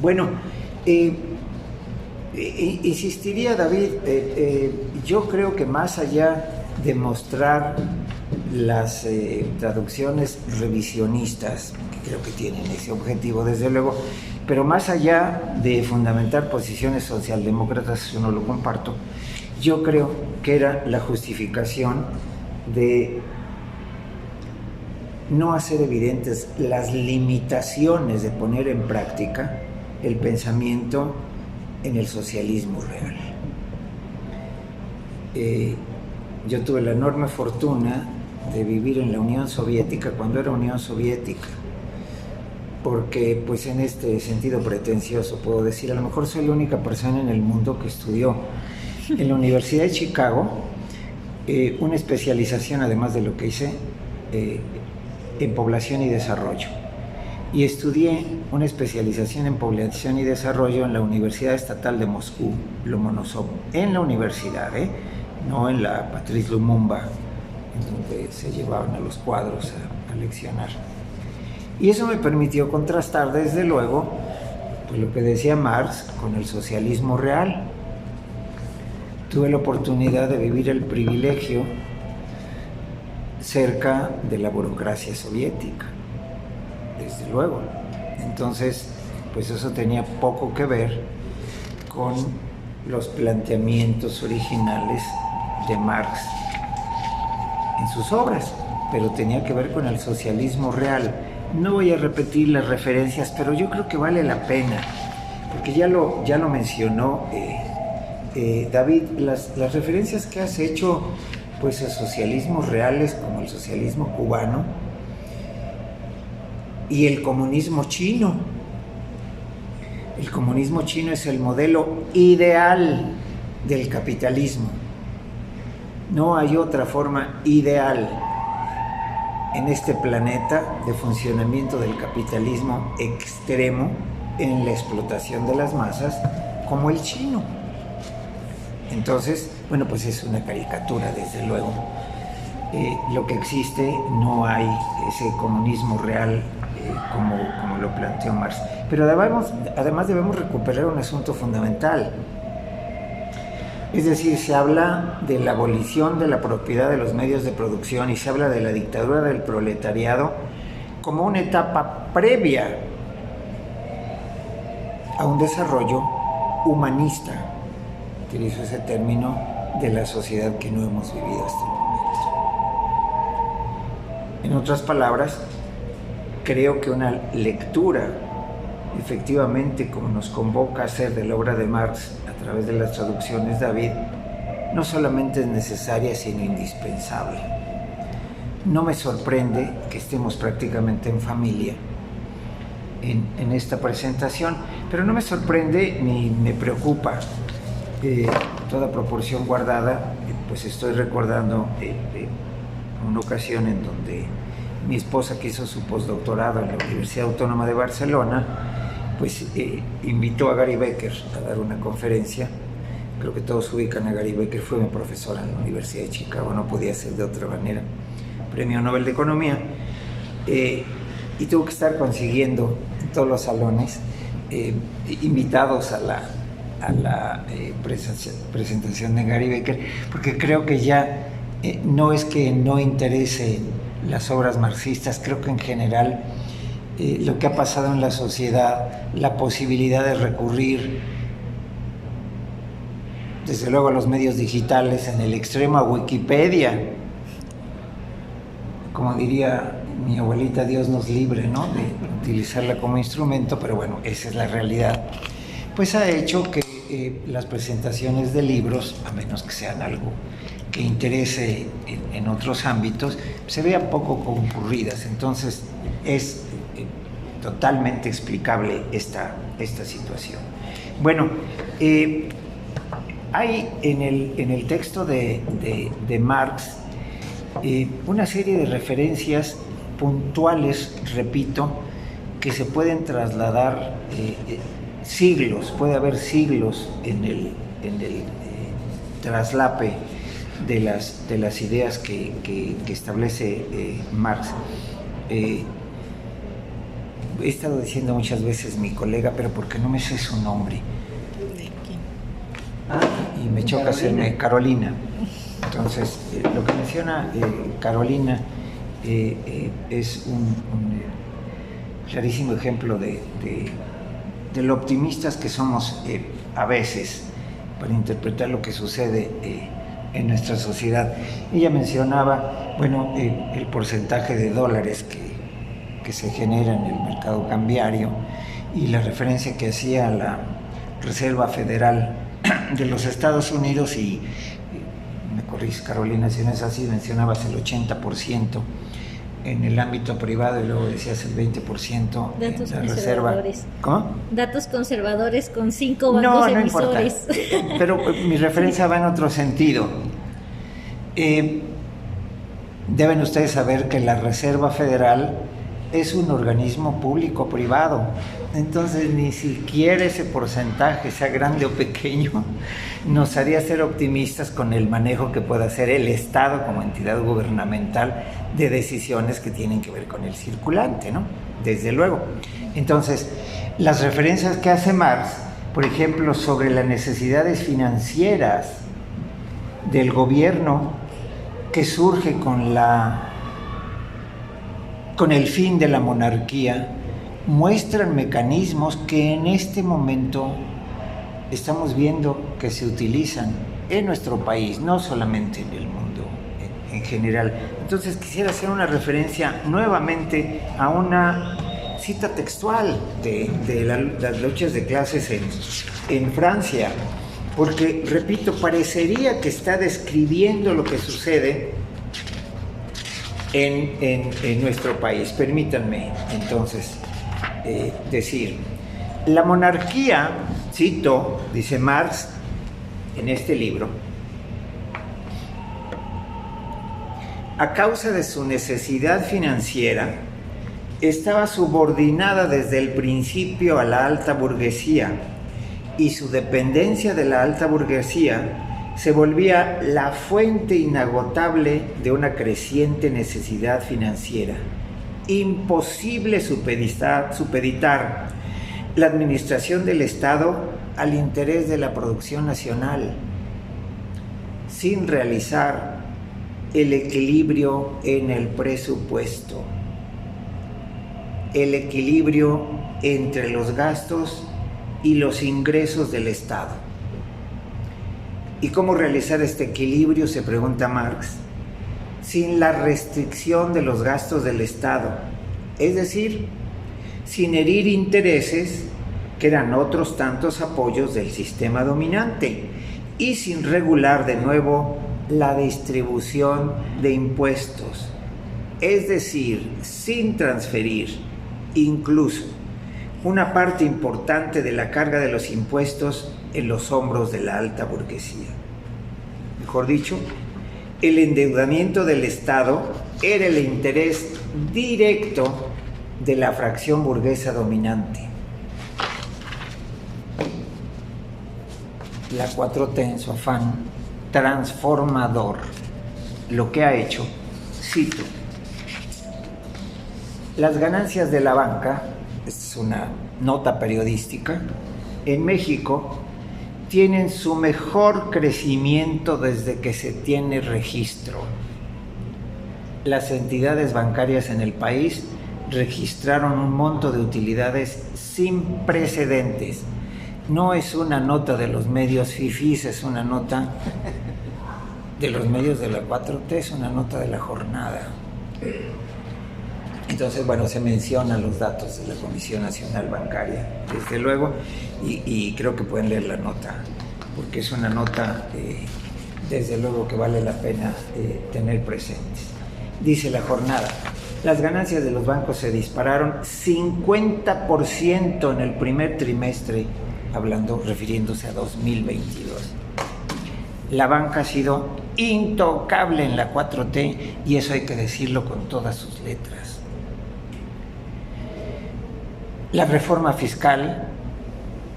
Speaker 4: Bueno, insistiría, David, yo creo que más allá de mostrar las traducciones revisionistas, que creo que tienen ese objetivo, desde luego, pero más allá de fundamentar posiciones socialdemócratas, yo no lo comparto, yo creo que era la justificación de no hacer evidentes las limitaciones de poner en práctica el pensamiento en el socialismo real. Yo tuve la enorme fortuna de vivir en la Unión Soviética cuando era Unión Soviética, porque pues en este sentido pretencioso puedo decir, a lo mejor soy la única persona en el mundo que estudió en la Universidad de Chicago una especialización, además de lo que hice, en población y desarrollo. Y estudié una especialización en población y desarrollo en la Universidad Estatal de Moscú, Lomonosov, en la universidad, no en la Patrice Lumumba, en donde se llevaban a los cuadros a leccionar. Y eso me permitió contrastar, desde luego, pues lo que decía Marx con el socialismo real. Tuve la oportunidad de vivir el privilegio cerca de la burocracia soviética, desde luego. Entonces, pues eso tenía poco que ver con los planteamientos originales de Marx en sus obras, pero tenía que ver con el socialismo real. No voy a repetir las referencias, pero yo creo que vale la pena, porque ya lo mencionó David, las referencias que has hecho pues a socialismos reales como el socialismo cubano y el comunismo chino, El comunismo chino es el modelo ideal del capitalismo. No hay otra forma ideal en este planeta de funcionamiento del capitalismo extremo en la explotación de las masas como el chino. Entonces, bueno, pues es una caricatura, desde luego. Lo que existe, no hay ese comunismo real como lo planteó Marx. Pero además debemos recuperar un asunto fundamental. Es decir, se habla de la abolición de la propiedad de los medios de producción y se habla de la dictadura del proletariado como una etapa previa a un desarrollo humanista, utilizo ese término, de la sociedad que no hemos vivido hasta el momento. En otras palabras, creo que una lectura, efectivamente, como nos convoca a hacer de la obra de Marx a través de las traducciones, David, no solamente es necesaria, sino indispensable. No me sorprende que estemos prácticamente en familia en esta presentación, pero no me sorprende ni me preocupa. Toda proporción guardada, pues estoy recordando una ocasión en donde mi esposa, que hizo su postdoctorado en la Universidad Autónoma de Barcelona, pues invitó a Gary Becker a dar una conferencia. Creo que todos ubican a Gary Becker, fue mi profesora en la Universidad de Chicago, no podía ser de otra manera, Premio Nobel de Economía, y tuvo que estar consiguiendo en todos los salones invitados a la presentación de Gary Becker, porque creo que ya no es que no interese las obras marxistas, creo que en general lo que ha pasado en la sociedad, la posibilidad de recurrir desde luego a los medios digitales, en el extremo a Wikipedia, como diría mi abuelita, Dios nos libre, ¿no?, de utilizarla como instrumento, pero bueno, esa es la realidad, pues ha hecho que las presentaciones de libros, a menos que sean algo que interese en otros ámbitos, se vean poco concurridas. Entonces es totalmente explicable esta situación. Bueno, hay en el texto de Marx una serie de referencias puntuales, repito, que se pueden trasladar siglos, puede haber siglos en el traslape de las ideas que establece Marx. He estado diciendo muchas veces mi colega, pero porque no me sé su nombre. Y me choca hacerme Carolina. Entonces, lo que menciona Carolina es un clarísimo ejemplo de lo optimistas que somos a veces para interpretar lo que sucede en nuestra sociedad. Ella mencionaba, bueno, el porcentaje de dólares que se genera en el mercado cambiario y la referencia que hacía a la Reserva Federal de los Estados Unidos, y me corrige Carolina si no es así, mencionabas el 80% en el ámbito privado y luego decías el 20%
Speaker 3: Datos
Speaker 4: en la reserva. ¿Cómo?
Speaker 3: Datos conservadores con 5 bancos emisores.
Speaker 4: No importa, pero mi referencia va en otro sentido. Deben ustedes saber que la Reserva Federal es un organismo público-privado, entonces ni siquiera ese porcentaje, sea grande o pequeño, nos haría ser optimistas con el manejo que pueda hacer el Estado como entidad gubernamental de decisiones que tienen que ver con el circulante, ¿no? Desde luego. Entonces, las referencias que hace Marx, por ejemplo, sobre las necesidades financieras del gobierno que surge con el fin de la monarquía, muestran mecanismos que en este momento estamos viendo que se utilizan en nuestro país, no solamente en el mundo en general. Entonces quisiera hacer una referencia nuevamente a una cita textual de las luchas de clases en Francia, porque, repito, parecería que está describiendo lo que sucede en nuestro país. Permítanme entonces decir, La monarquía, cito, dice Marx en este libro, a causa de su necesidad financiera, estaba subordinada desde el principio a la alta burguesía, y su dependencia de la alta burguesía se volvía la fuente inagotable de una creciente necesidad financiera. Imposible supeditar la administración del Estado al interés de la producción nacional, sin realizar el equilibrio en el presupuesto, el equilibrio entre los gastos y los ingresos del Estado. ¿Y cómo realizar este equilibrio?, se pregunta Marx, sin la restricción de los gastos del Estado, es decir, sin herir intereses que eran otros tantos apoyos del sistema dominante, y sin regular de nuevo la distribución de impuestos, es decir, sin transferir incluso una parte importante de la carga de los impuestos en los hombros de la alta burguesía. Mejor dicho, el endeudamiento del Estado era el interés directo de la fracción burguesa dominante. La 4T, en su afán transformador, lo que ha hecho, cito, las ganancias de la banca, es una nota periodística, en México tienen su mejor crecimiento desde que se tiene registro. Las entidades bancarias en el país registraron un monto de utilidades sin precedentes. No es una nota de los medios fifís, es una nota de los medios de la 4T, es una nota de La Jornada. Entonces, bueno, se mencionan los datos de la Comisión Nacional Bancaria, desde luego, y creo que pueden leer la nota, porque es una nota, desde luego, que vale la pena tener presentes. Dice La Jornada, las ganancias de los bancos se dispararon 50% en el primer trimestre, refiriéndose a 2022. La banca ha sido intocable en la 4T, y eso hay que decirlo con todas sus letras. La reforma fiscal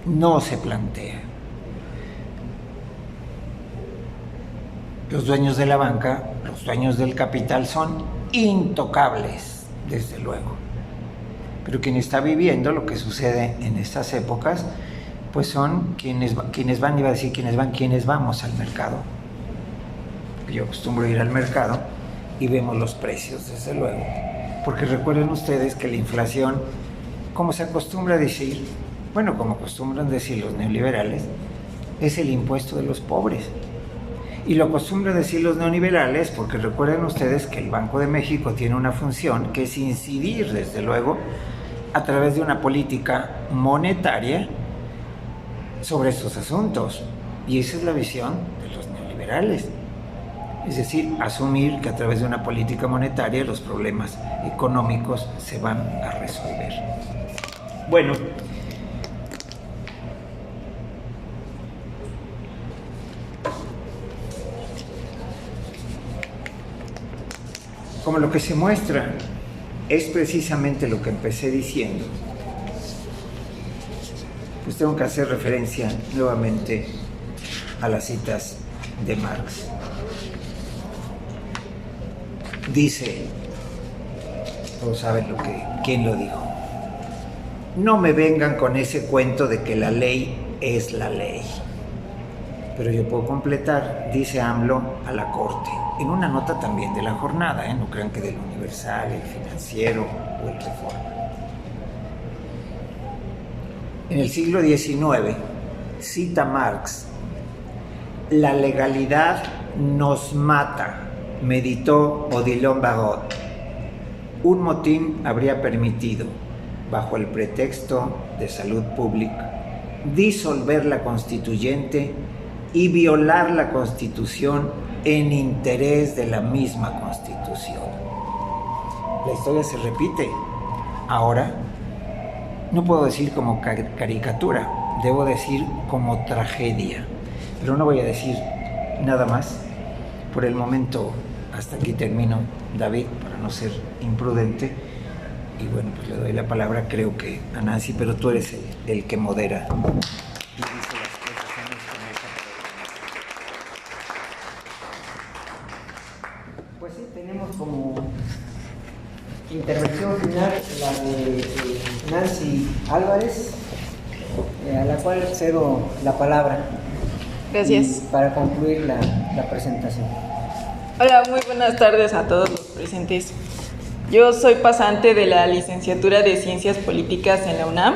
Speaker 4: no se plantea. Los dueños de la banca, los dueños del capital son intocables, desde luego. Pero quien está viviendo lo que sucede en estas épocas, pues son quienes van, iba a decir quienes vamos al mercado. Yo acostumbro ir al mercado y vemos los precios, desde luego. Porque recuerden ustedes que la inflación, como se acostumbra a decir, bueno, como acostumbran decir los neoliberales, es el impuesto de los pobres. Y lo acostumbran decir los neoliberales porque recuerden ustedes que el Banco de México tiene una función que es incidir, desde luego, a través de una política monetaria sobre estos asuntos. Y esa es la visión de los neoliberales. Es decir, asumir que a través de una política monetaria los problemas económicos se van a resolver. Bueno, como lo que se muestra es precisamente lo que empecé diciendo, pues tengo que hacer referencia nuevamente a las citas de Marx. Dice, todos saben quién lo dijo: no me vengan con ese cuento de que la ley es la ley. Pero yo puedo completar, dice AMLO a la Corte, en una nota también de La Jornada, no crean que del Universal, el Financiero o el Reforma. En el siglo XIX, cita Marx, la legalidad nos mata, meditó Odilon Barrot. Un motín habría permitido, bajo el pretexto de salud pública, disolver la constituyente y violar la Constitución en interés de la misma Constitución. La historia se repite. Ahora, no puedo decir como caricatura, debo decir como tragedia, pero no voy a decir nada más. Por el momento, hasta aquí termino, David, para no ser imprudente, y bueno, pues le doy la palabra, creo que a Nancy, pero tú eres el que modera y dice las cosas en esta mesa.
Speaker 2: Pues sí, tenemos como intervención final la de Nancy Álvarez, a la cual cedo la palabra.
Speaker 5: Gracias.
Speaker 2: Para concluir la presentación.
Speaker 5: Hola, muy buenas tardes a todos los presentes. Yo soy pasante de la licenciatura de Ciencias Políticas en la UNAM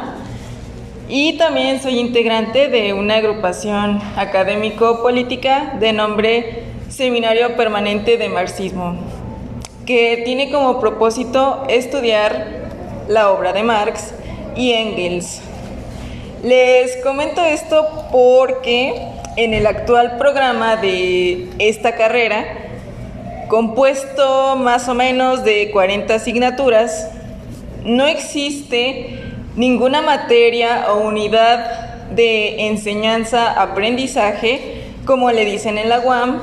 Speaker 5: y también soy integrante de una agrupación académico-política de nombre Seminario Permanente de Marxismo, que tiene como propósito estudiar la obra de Marx y Engels. Les comento esto porque en el actual programa de esta carrera, compuesto más o menos de 40 asignaturas, no existe ninguna materia o unidad de enseñanza-aprendizaje, como le dicen en la UAM,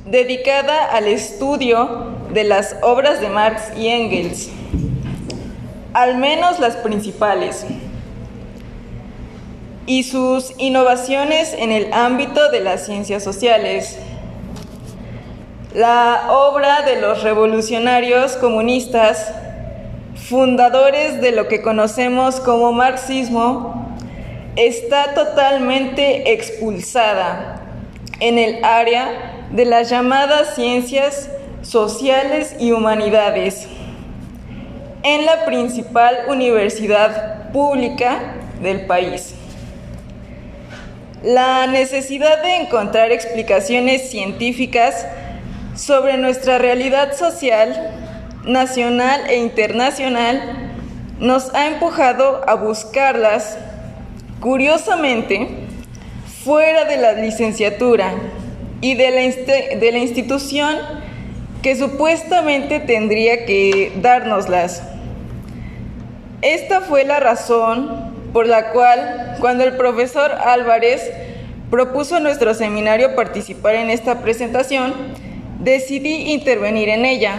Speaker 5: dedicada al estudio de las obras de Marx y Engels, al menos las principales, y sus innovaciones en el ámbito de las ciencias sociales. La obra de los revolucionarios comunistas, fundadores de lo que conocemos como marxismo, está totalmente expulsada en el área de las llamadas ciencias sociales y humanidades, en la principal universidad pública del país. La necesidad de encontrar explicaciones científicas sobre nuestra realidad social, nacional e internacional, nos ha empujado a buscarlas, curiosamente, fuera de la licenciatura y de la institución que supuestamente tendría que dárnoslas. Esta fue la razón por la cual, cuando el profesor Álvarez propuso a nuestro seminario participar en esta presentación, decidí intervenir en ella.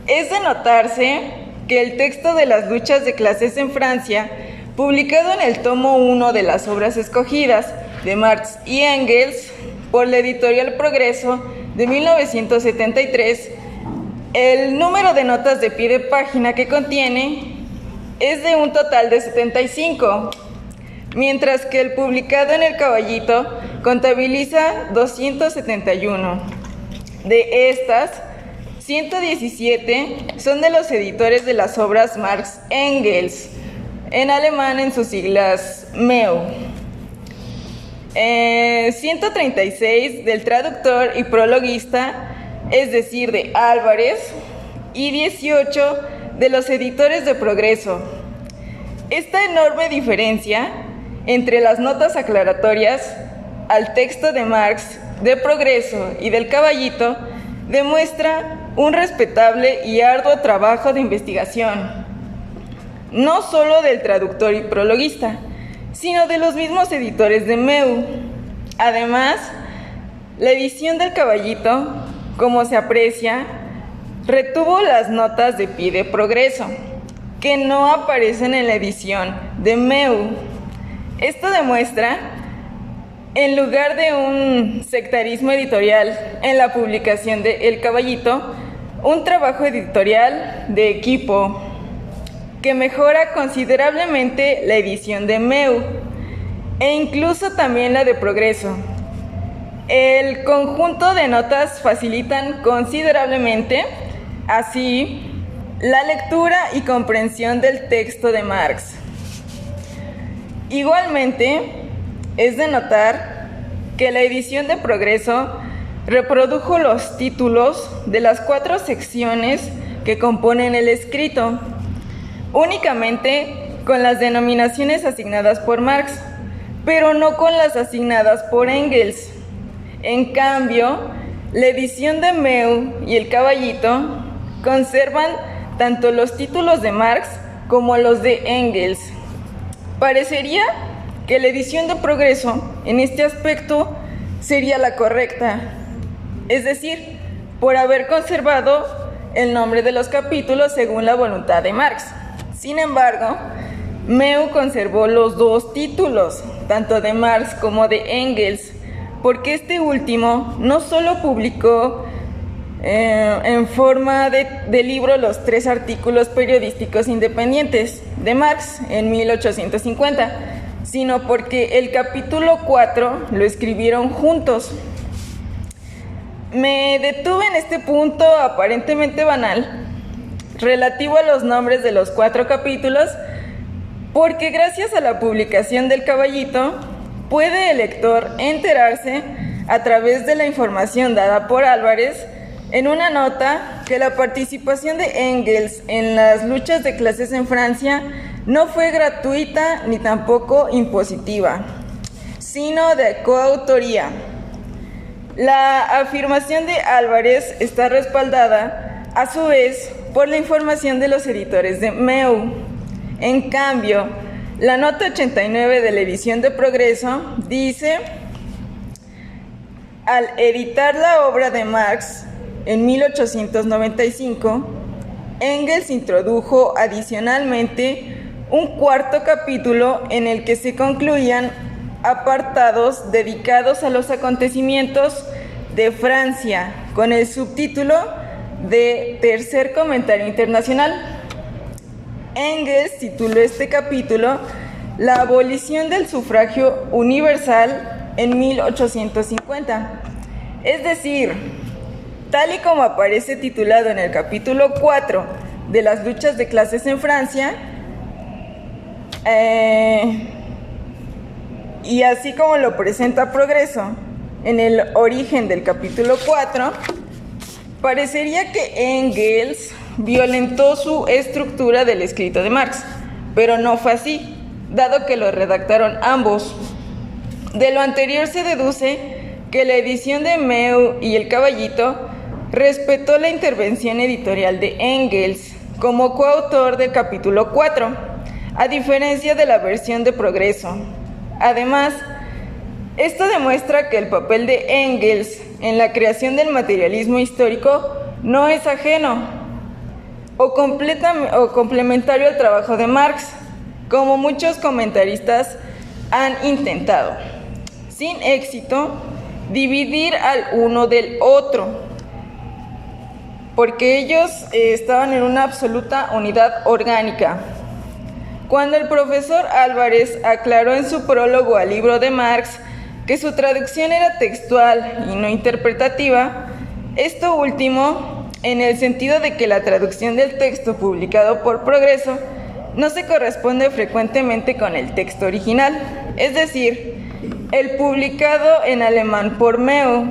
Speaker 5: Es de notarse que el texto de las luchas de clases en Francia, publicado en el tomo 1 de las obras escogidas de Marx y Engels por la editorial Progreso de 1973, el número de notas de pie de página que contiene es de un total de 75, mientras que el publicado en El Caballito contabiliza 271. De estas, 117 son de los editores de las obras Marx-Engels, en alemán en sus siglas MEU. 136 del traductor y prologuista, es decir, de Álvarez, y 18 de los editores de Progreso. Esta enorme diferencia entre las notas aclaratorias al texto de Marx, de Progreso y del Caballito demuestra un respetable y arduo trabajo de investigación, no solo del traductor y prologuista, sino de los mismos editores de MEU. Además, la edición del Caballito, como se aprecia, retuvo las notas de pie de Progreso, que no aparecen en la edición de MEU. Esto demuestra, en lugar de un sectarismo editorial en la publicación de El Caballito, un trabajo editorial de equipo que mejora considerablemente la edición de MEU e incluso también la de Progreso. El conjunto de notas facilitan considerablemente, así, la lectura y comprensión del texto de Marx. Igualmente, es de notar que la edición de Progreso reprodujo los títulos de las 4 secciones que componen el escrito, únicamente con las denominaciones asignadas por Marx, pero no con las asignadas por Engels. En cambio, la edición de MEU y El Caballito conservan tanto los títulos de Marx como los de Engels. Parecería que la edición de Progreso en este aspecto sería la correcta, es decir, por haber conservado el nombre de los capítulos según la voluntad de Marx. Sin embargo, Meu conservó los dos títulos, tanto de Marx como de Engels, porque este último no solo publicó en forma de libro los 3 artículos periodísticos independientes de Marx en 1850, sino porque el capítulo 4 lo escribieron juntos. Me detuve en este punto aparentemente banal, relativo a los nombres de los 4 capítulos, porque gracias a la publicación del Caballito, puede el lector enterarse a través de la información dada por Álvarez en una nota que la participación de Engels en las luchas de clases en Francia no fue gratuita ni tampoco impositiva, sino de coautoría. La afirmación de Álvarez está respaldada, a su vez, por la información de los editores de Meu. En cambio, la nota 89 de la edición de Progreso dice: al editar la obra de Marx en 1895, Engels introdujo adicionalmente un 4º capítulo en el que se concluían apartados dedicados a los acontecimientos de Francia, con el subtítulo de Tercer Comentario Internacional. Engels tituló este capítulo La abolición del sufragio universal en 1850. Es decir, tal y como aparece titulado en el capítulo 4 de las luchas de clases en Francia, y así como lo presenta Progreso en el origen del capítulo 4, parecería que Engels violentó su estructura del escrito de Marx, pero no fue así, dado que lo redactaron ambos. De lo anterior se deduce que la edición de Meu y el Caballito respetó la intervención editorial de Engels como coautor del capítulo 4, a diferencia de la versión de Progreso. Además, esto demuestra que el papel de Engels en la creación del materialismo histórico no es ajeno o complementario al trabajo de Marx, como muchos comentaristas han intentado, sin éxito, dividir al uno del otro, porque ellos estaban en una absoluta unidad orgánica. Cuando el profesor Álvarez aclaró en su prólogo al libro de Marx que su traducción era textual y no interpretativa, esto último en el sentido de que la traducción del texto publicado por Progreso no se corresponde frecuentemente con el texto original, es decir, el publicado en alemán por Meu.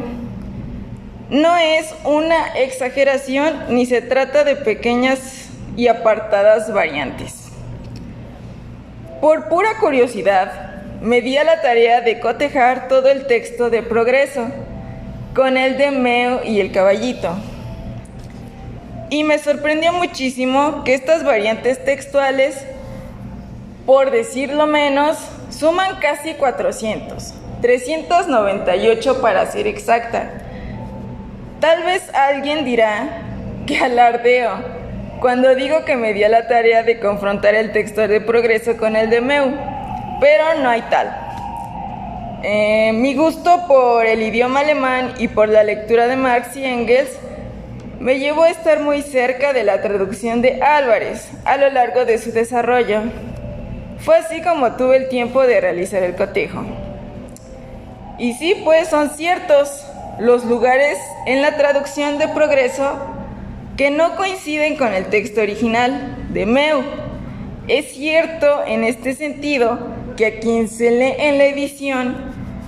Speaker 5: No es una exageración ni se trata de pequeñas y apartadas variantes. Por pura curiosidad, me di a la tarea de cotejar todo el texto de Progreso con el de Meu y el Caballito. Y me sorprendió muchísimo que estas variantes textuales, por decirlo menos, suman casi 400, 398 para ser exacta. Tal vez alguien dirá que alardeo cuando digo que me di a la tarea de confrontar el texto de Progreso con el de Meu, pero no hay tal. Mi gusto por el idioma alemán y por la lectura de Marx y Engels me llevó a estar muy cerca de la traducción de Álvarez a lo largo de su desarrollo. Fue así como tuve el tiempo de realizar el cotejo. Y sí, pues son ciertos los lugares en la traducción de Progreso que no coinciden con el texto original de Meu. Es cierto en este sentido que a quien se lee en la edición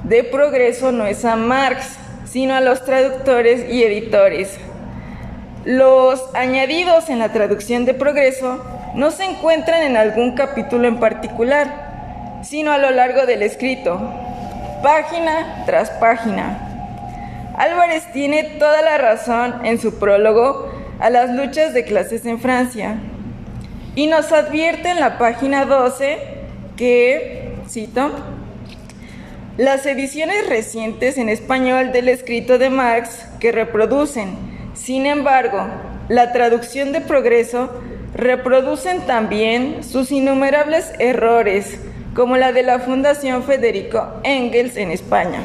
Speaker 5: de Progreso no es a Marx, sino a los traductores y editores. Los añadidos en la traducción de Progreso no se encuentran en algún capítulo en particular, sino a lo largo del escrito, página tras página. Álvarez tiene toda la razón en su prólogo a las luchas de clases en Francia. y nos advierte en la página 12 que, cito, las ediciones recientes en español del escrito de Marx que reproducen, sin embargo, la traducción de Progreso, reproducen también sus innumerables errores, como la de la Fundación Federico Engels en España.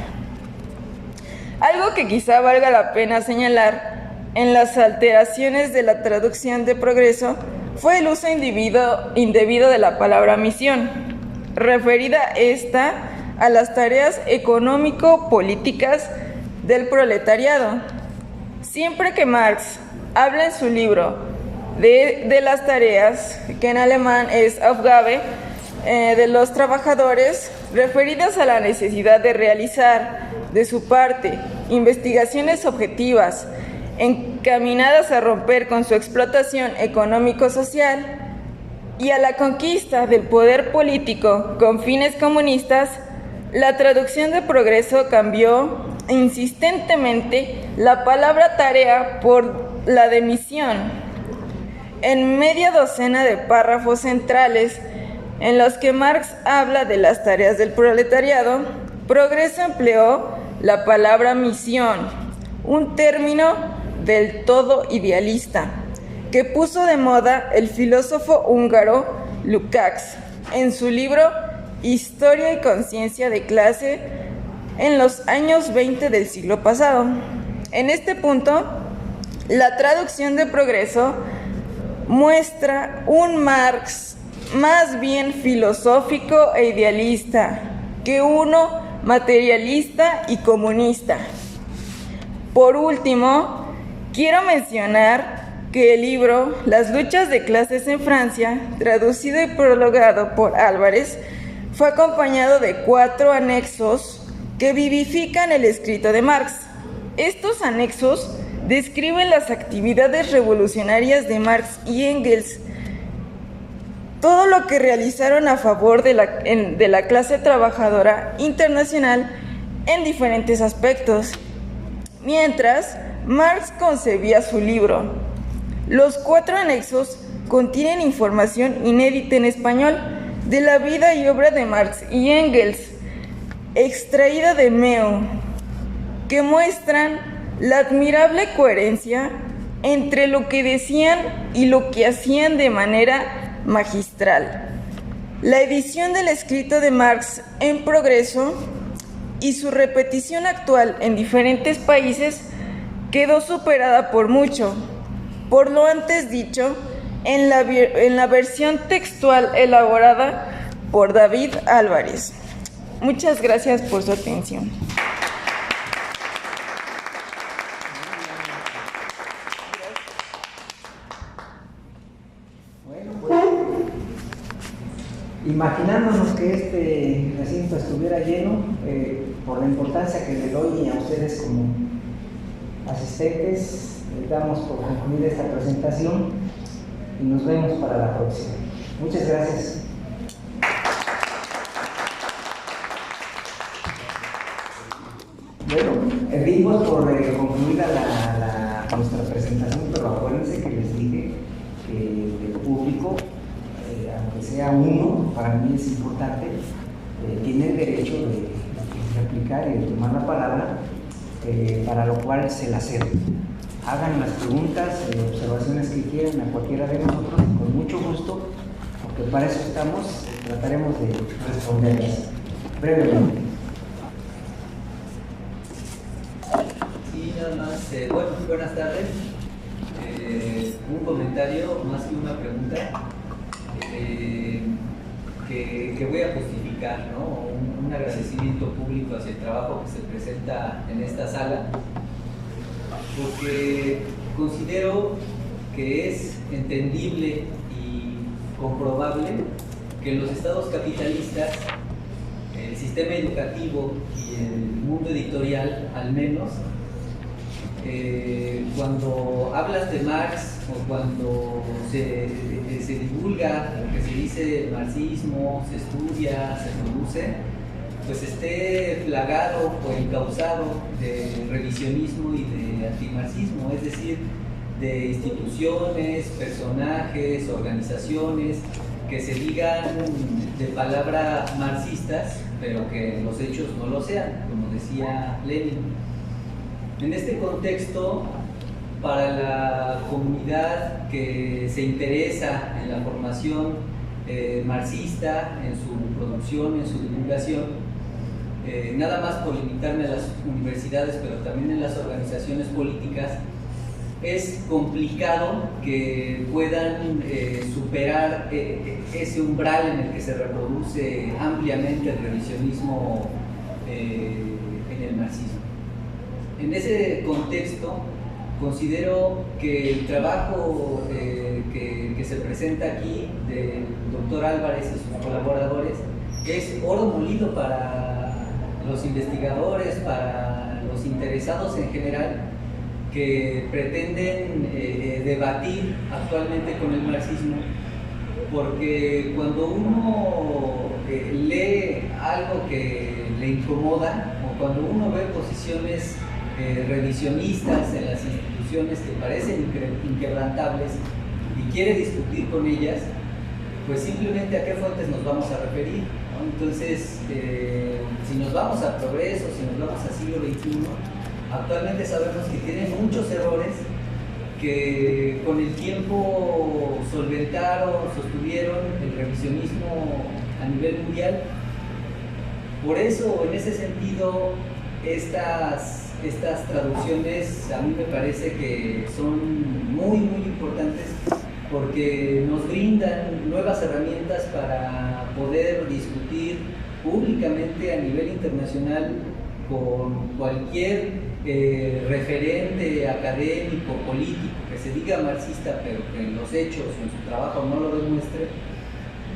Speaker 5: Algo que quizá valga la pena señalar en las alteraciones de la traducción de Progreso fue el uso indebido de la palabra misión, referida esta a las tareas económico-políticas del proletariado. Siempre que Marx habla en su libro de las tareas, que en alemán es Aufgabe, de los trabajadores, referidas a la necesidad de realizar, de su parte, investigaciones objetivas, encaminadas a romper con su explotación económico-social y a la conquista del poder político con fines comunistas, la traducción de Progreso cambió insistentemente la palabra tarea por la de misión. En media docena de párrafos centrales en los que Marx habla de las tareas del proletariado, Progreso empleó la palabra misión, un término del todo idealista, que puso de moda el filósofo húngaro Lukács en su libro Historia y conciencia de clase en los años 20 del siglo pasado. En este punto, la traducción de Progreso muestra un Marx más bien filosófico e idealista que uno materialista y comunista. Por último, quiero mencionar que el libro Las luchas de clases en Francia, traducido y prologado por Álvarez, fue acompañado de 4 anexos que vivifican el escrito de Marx. Estos anexos describen las actividades revolucionarias de Marx y Engels, todo lo que realizaron a favor de la clase trabajadora internacional en diferentes aspectos, mientras Marx concebía su libro. Los 4 anexos contienen información inédita en español de la vida y obra de Marx y Engels, extraída de Meo, que muestran la admirable coherencia entre lo que decían y lo que hacían de manera magistral. La edición del escrito de Marx en Progreso y su repetición actual en diferentes países quedó superada por mucho, por lo antes dicho, en la versión textual elaborada por David Álvarez. Muchas gracias por su atención.
Speaker 2: Bueno, pues, imaginándonos que este recinto estuviera lleno, por la importancia que le doy a ustedes como asistentes, les damos por concluida esta presentación y nos vemos para la próxima. Muchas gracias. Bueno, dimos por concluida nuestra presentación, pero acuérdense que les dije que el público, aunque sea uno, para mí es importante, tiene el derecho de replicar y de tomar la palabra, para lo cual se la cedo. Hagan las preguntas, observaciones que quieran a cualquiera de nosotros, con mucho gusto, porque para eso estamos, trataremos de responderlas brevemente.
Speaker 6: Sí, nada más, bueno, buenas tardes. Un comentario más que una pregunta que voy a justificar, ¿no? Un agradecimiento público hacia el trabajo que se presenta en esta sala, porque considero que es entendible y comprobable que en los estados capitalistas el sistema educativo y el mundo editorial, al menos, cuando hablas de Marx o cuando se divulga lo que se dice marxismo, se estudia, se produce, pues esté plagado o encauzado de revisionismo y de antimarxismo, es decir, de instituciones, personajes, organizaciones que se digan de palabra marxistas, pero que en los hechos no lo sean, como decía Lenin. En este contexto, para la comunidad que se interesa en la formación marxista, en su producción, en su divulgación, nada más por limitarme a las universidades, pero también en las organizaciones políticas, es complicado que puedan superar ese umbral en el que se reproduce ampliamente el revisionismo en el marxismo. En ese contexto, considero que el trabajo que se presenta aquí del doctor Álvarez y sus colaboradores es oro molido para los investigadores, para los interesados en general, que pretenden debatir actualmente con el marxismo, porque cuando uno lee algo que le incomoda, o cuando uno ve posiciones revisionistas en las instituciones que parecen inquebrantables y quiere discutir con ellas, pues simplemente a qué fuentes nos vamos a referir, ¿no? Entonces, si nos vamos a Progreso, si nos vamos a siglo XXI, actualmente sabemos que tienen muchos errores que con el tiempo solventaron, sostuvieron el revisionismo a nivel mundial. Por eso, en ese sentido, estas traducciones a mí me parece que son muy importantes, porque nos brindan nuevas herramientas para poder discutir públicamente a nivel internacional con cualquier referente académico, político, que se diga marxista, pero que en los hechos o en su trabajo no lo demuestre,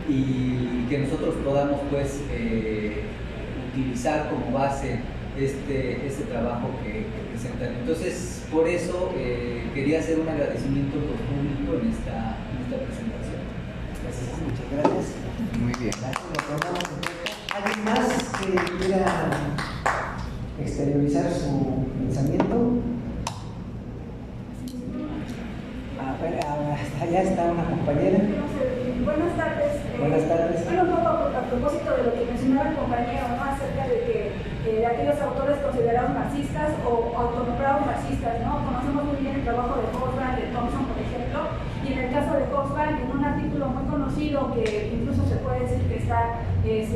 Speaker 6: y que nosotros podamos pues utilizar como base este trabajo que presentan. Entonces, por eso quería hacer un agradecimiento público en esta presentación. Gracias.
Speaker 2: Muchas gracias.
Speaker 4: Muy bien.
Speaker 2: ¿Alguien más que quiera exteriorizar su pensamiento? A ver, allá está una compañera.
Speaker 7: Buenas tardes.
Speaker 2: Buenas tardes.
Speaker 7: Bueno, un poco a propósito de lo que mencionaba el compañero, ¿no? Acerca de que de aquellos autores considerados marxistas o autonombrados marxistas, ¿no? Conocemos muy bien el trabajo de Hobsbawm, de Thompson, por ejemplo, y en el caso de Hobsbawm, en un artículo muy conocido que incluso se puede decir que está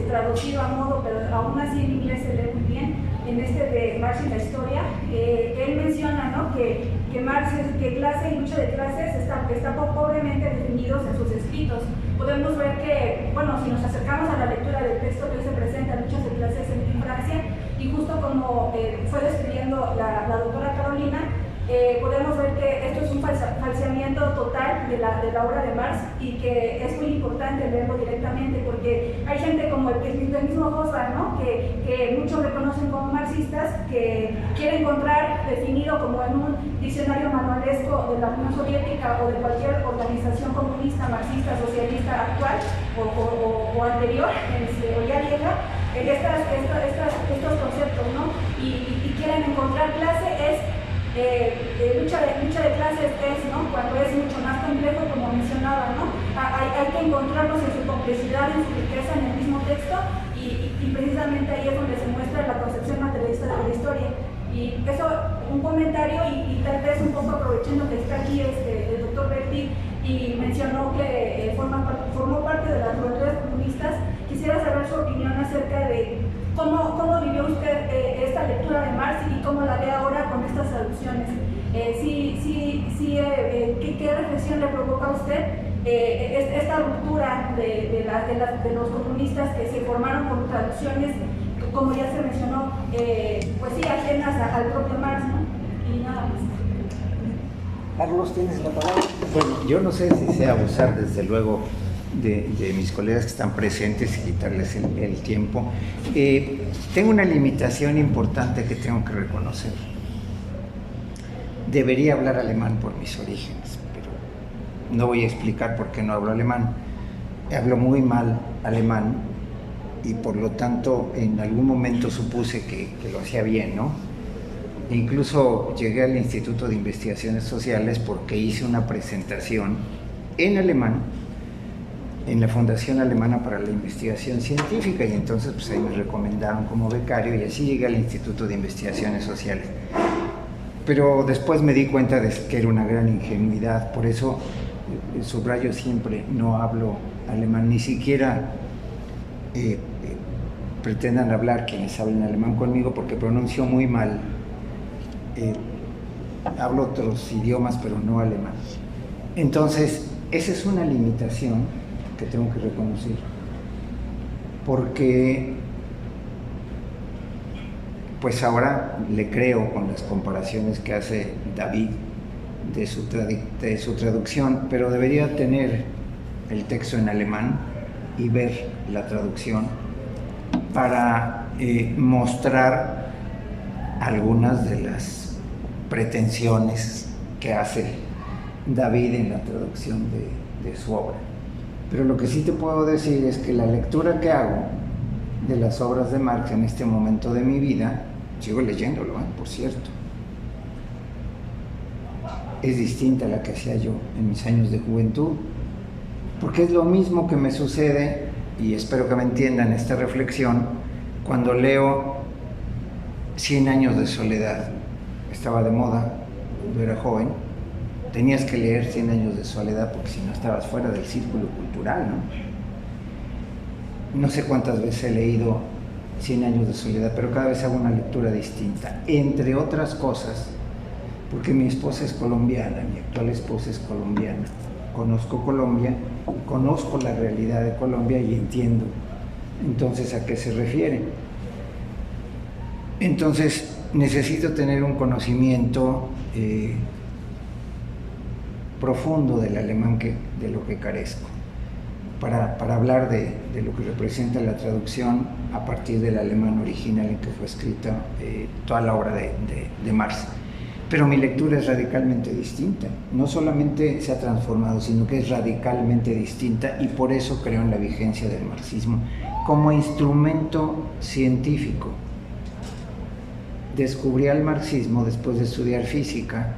Speaker 7: traducido a modo, pero aún así en inglés se lee muy bien, en de Marx y la historia, él menciona, ¿no? que Marx, que clase y lucha de clases están pobremente definidos en sus escritos. Podemos ver que, bueno, si nos acercamos a la lectura del texto que hoy se presenta, Luchas de clases en Francia, y justo como fue describiendo la doctora Carolina, podemos ver que esto es un falseamiento total de la obra de Marx, y que es muy importante leerlo directamente, porque hay gente como el mismo Hobsbawm, ¿no? que muchos reconocen como marxistas, que quiere encontrar definido como en un diccionario manualesco de la Unión Soviética o de cualquier organización comunista, marxista, socialista actual o anterior, o ya llega, estos conceptos, ¿no? Y quieren encontrar clase lucha de clases es, ¿no? Cuando es mucho más complejo, como mencionaba, ¿no? Hay que encontrarnos en su complejidad, en su riqueza, en el mismo texto, y precisamente ahí es donde se muestra la concepción materialista de la historia. Y eso, un comentario, y tal vez un poco aprovechando que está aquí el doctor Berti, y mencionó que formó parte de las juventudes comunistas. Quisiera saber su opinión acerca de cómo vivió usted esta lectura de Marx y cómo la ve ahora con estas traducciones. ¿Qué reflexión le provoca a usted esta ruptura de los comunistas que se formaron con traducciones, como ya se mencionó, pues sí, ajenas al propio Marx, ¿no? Y nada más.
Speaker 2: Carlos, ¿tienes la palabra?
Speaker 4: Bueno, yo no sé si sea abusar, desde luego, de mis colegas que están presentes y quitarles el tiempo. Tengo una limitación importante que tengo que reconocer. Debería hablar alemán por mis orígenes, pero no voy a explicar por qué no hablo alemán. Hablo muy mal alemán y por lo tanto en algún momento supuse que lo hacía bien, ¿no? E incluso llegué al Instituto de Investigaciones Sociales porque hice una presentación en alemán en la Fundación Alemana para la Investigación Científica, y entonces pues ahí me recomendaron como becario y así llegué al Instituto de Investigaciones Sociales. Pero después me di cuenta de que era una gran ingenuidad, por eso subrayo siempre, no hablo alemán, ni siquiera pretendan hablar quienes hablan alemán conmigo porque pronuncio muy mal. Hablo otros idiomas pero no alemán. Entonces esa es una limitación que tengo que reconocer, porque pues ahora le creo con las comparaciones que hace David de su traducción, pero debería tener el texto en alemán y ver la traducción para mostrar algunas de las pretensiones que hace David en la traducción de su obra. Pero lo que sí te puedo decir es que la lectura que hago de las obras de Marx en este momento de mi vida, sigo leyéndolo, por cierto, es distinta a la que hacía yo en mis años de juventud, porque es lo mismo que me sucede, y espero que me entiendan esta reflexión, cuando leo 100 años de soledad. Estaba de moda cuando era joven, tenías que leer 100 años de soledad porque si no estabas fuera del círculo cultural, ¿no? No sé cuántas veces he leído 100 años de soledad, pero cada vez hago una lectura distinta, entre otras cosas, porque mi esposa es colombiana, mi actual esposa es colombiana. Conozco Colombia, conozco la realidad de Colombia y entiendo entonces a qué se refiere. Entonces necesito tener un conocimiento profundo del alemán de lo que carezco, para hablar de lo que representa la traducción a partir del alemán original en que fue escrita toda la obra de Marx. Pero mi lectura es radicalmente distinta, no solamente se ha transformado, sino que es radicalmente distinta, y por eso creo en la vigencia del marxismo como instrumento científico. Descubrí al marxismo después de estudiar física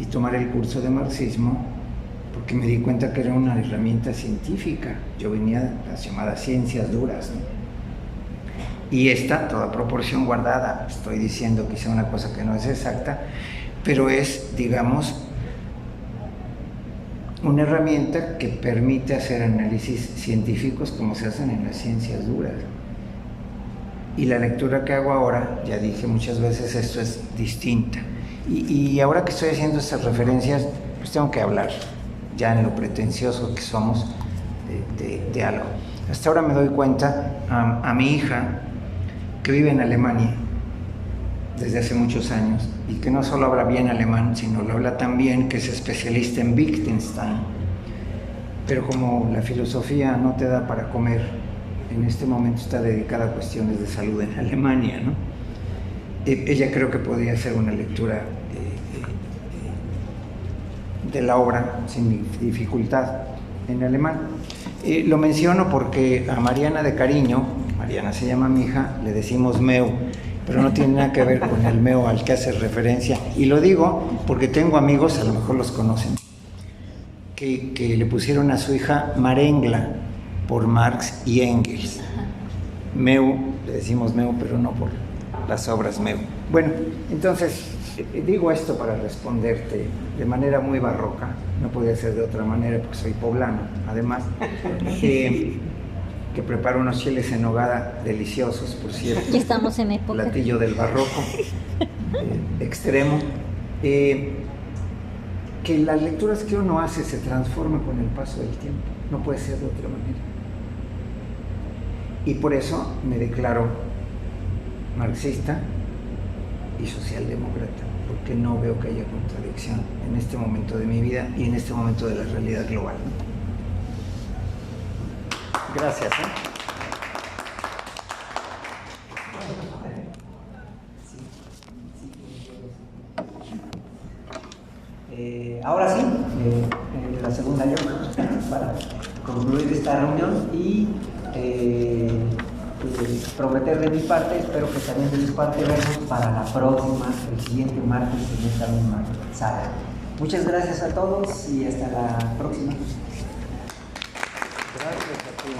Speaker 4: y tomar el curso de marxismo, porque me di cuenta que era una herramienta científica. Yo venía de las llamadas ciencias duras, ¿no? Y está toda proporción guardada. Estoy diciendo quizá una cosa que no es exacta, pero es, digamos, una herramienta que permite hacer análisis científicos como se hacen en las ciencias duras. Y la lectura que hago ahora, ya dije muchas veces, esto es distinta. Y ahora que estoy haciendo estas referencias, pues tengo que hablar ya en lo pretencioso que somos de algo. Hasta ahora me doy cuenta, a mi hija, que vive en Alemania desde hace muchos años, y que no solo habla bien alemán, sino lo habla tan bien que es especialista en Wittgenstein. Pero como la filosofía no te da para comer, en este momento está dedicada a cuestiones de salud en Alemania, ¿no? Ella creo que podría hacer una lectura de la obra sin dificultad en alemán. Lo menciono porque a Mariana de cariño, Mariana se llama mi hija, le decimos Meu, pero no tiene nada que ver con el Meu al que hace referencia. Y lo digo porque tengo amigos, a lo mejor los conocen, que le pusieron a su hija Marengla por Marx y Engels. Meu, le decimos Meu, pero no por las obras Meu. Bueno, entonces digo esto para responderte de manera muy barroca, no podía ser de otra manera porque soy poblano, además, que preparo unos chiles en nogada deliciosos, por cierto.
Speaker 3: Ya estamos en época.
Speaker 4: Platillo del barroco, extremo. Que las lecturas que uno hace se transforman con el paso del tiempo, no puede ser de otra manera. Y por eso me declaro marxista y socialdemócrata, porque no veo que haya contradicción en este momento de mi vida y en este momento de la realidad global. Gracias.
Speaker 2: Ahora sí, la segunda lectura para concluir esta reunión y prometer de mi parte, espero que también de mi parte vernos para la próxima, el siguiente martes en esta misma sala. Muchas gracias a todos y hasta la próxima.
Speaker 4: Gracias a ti.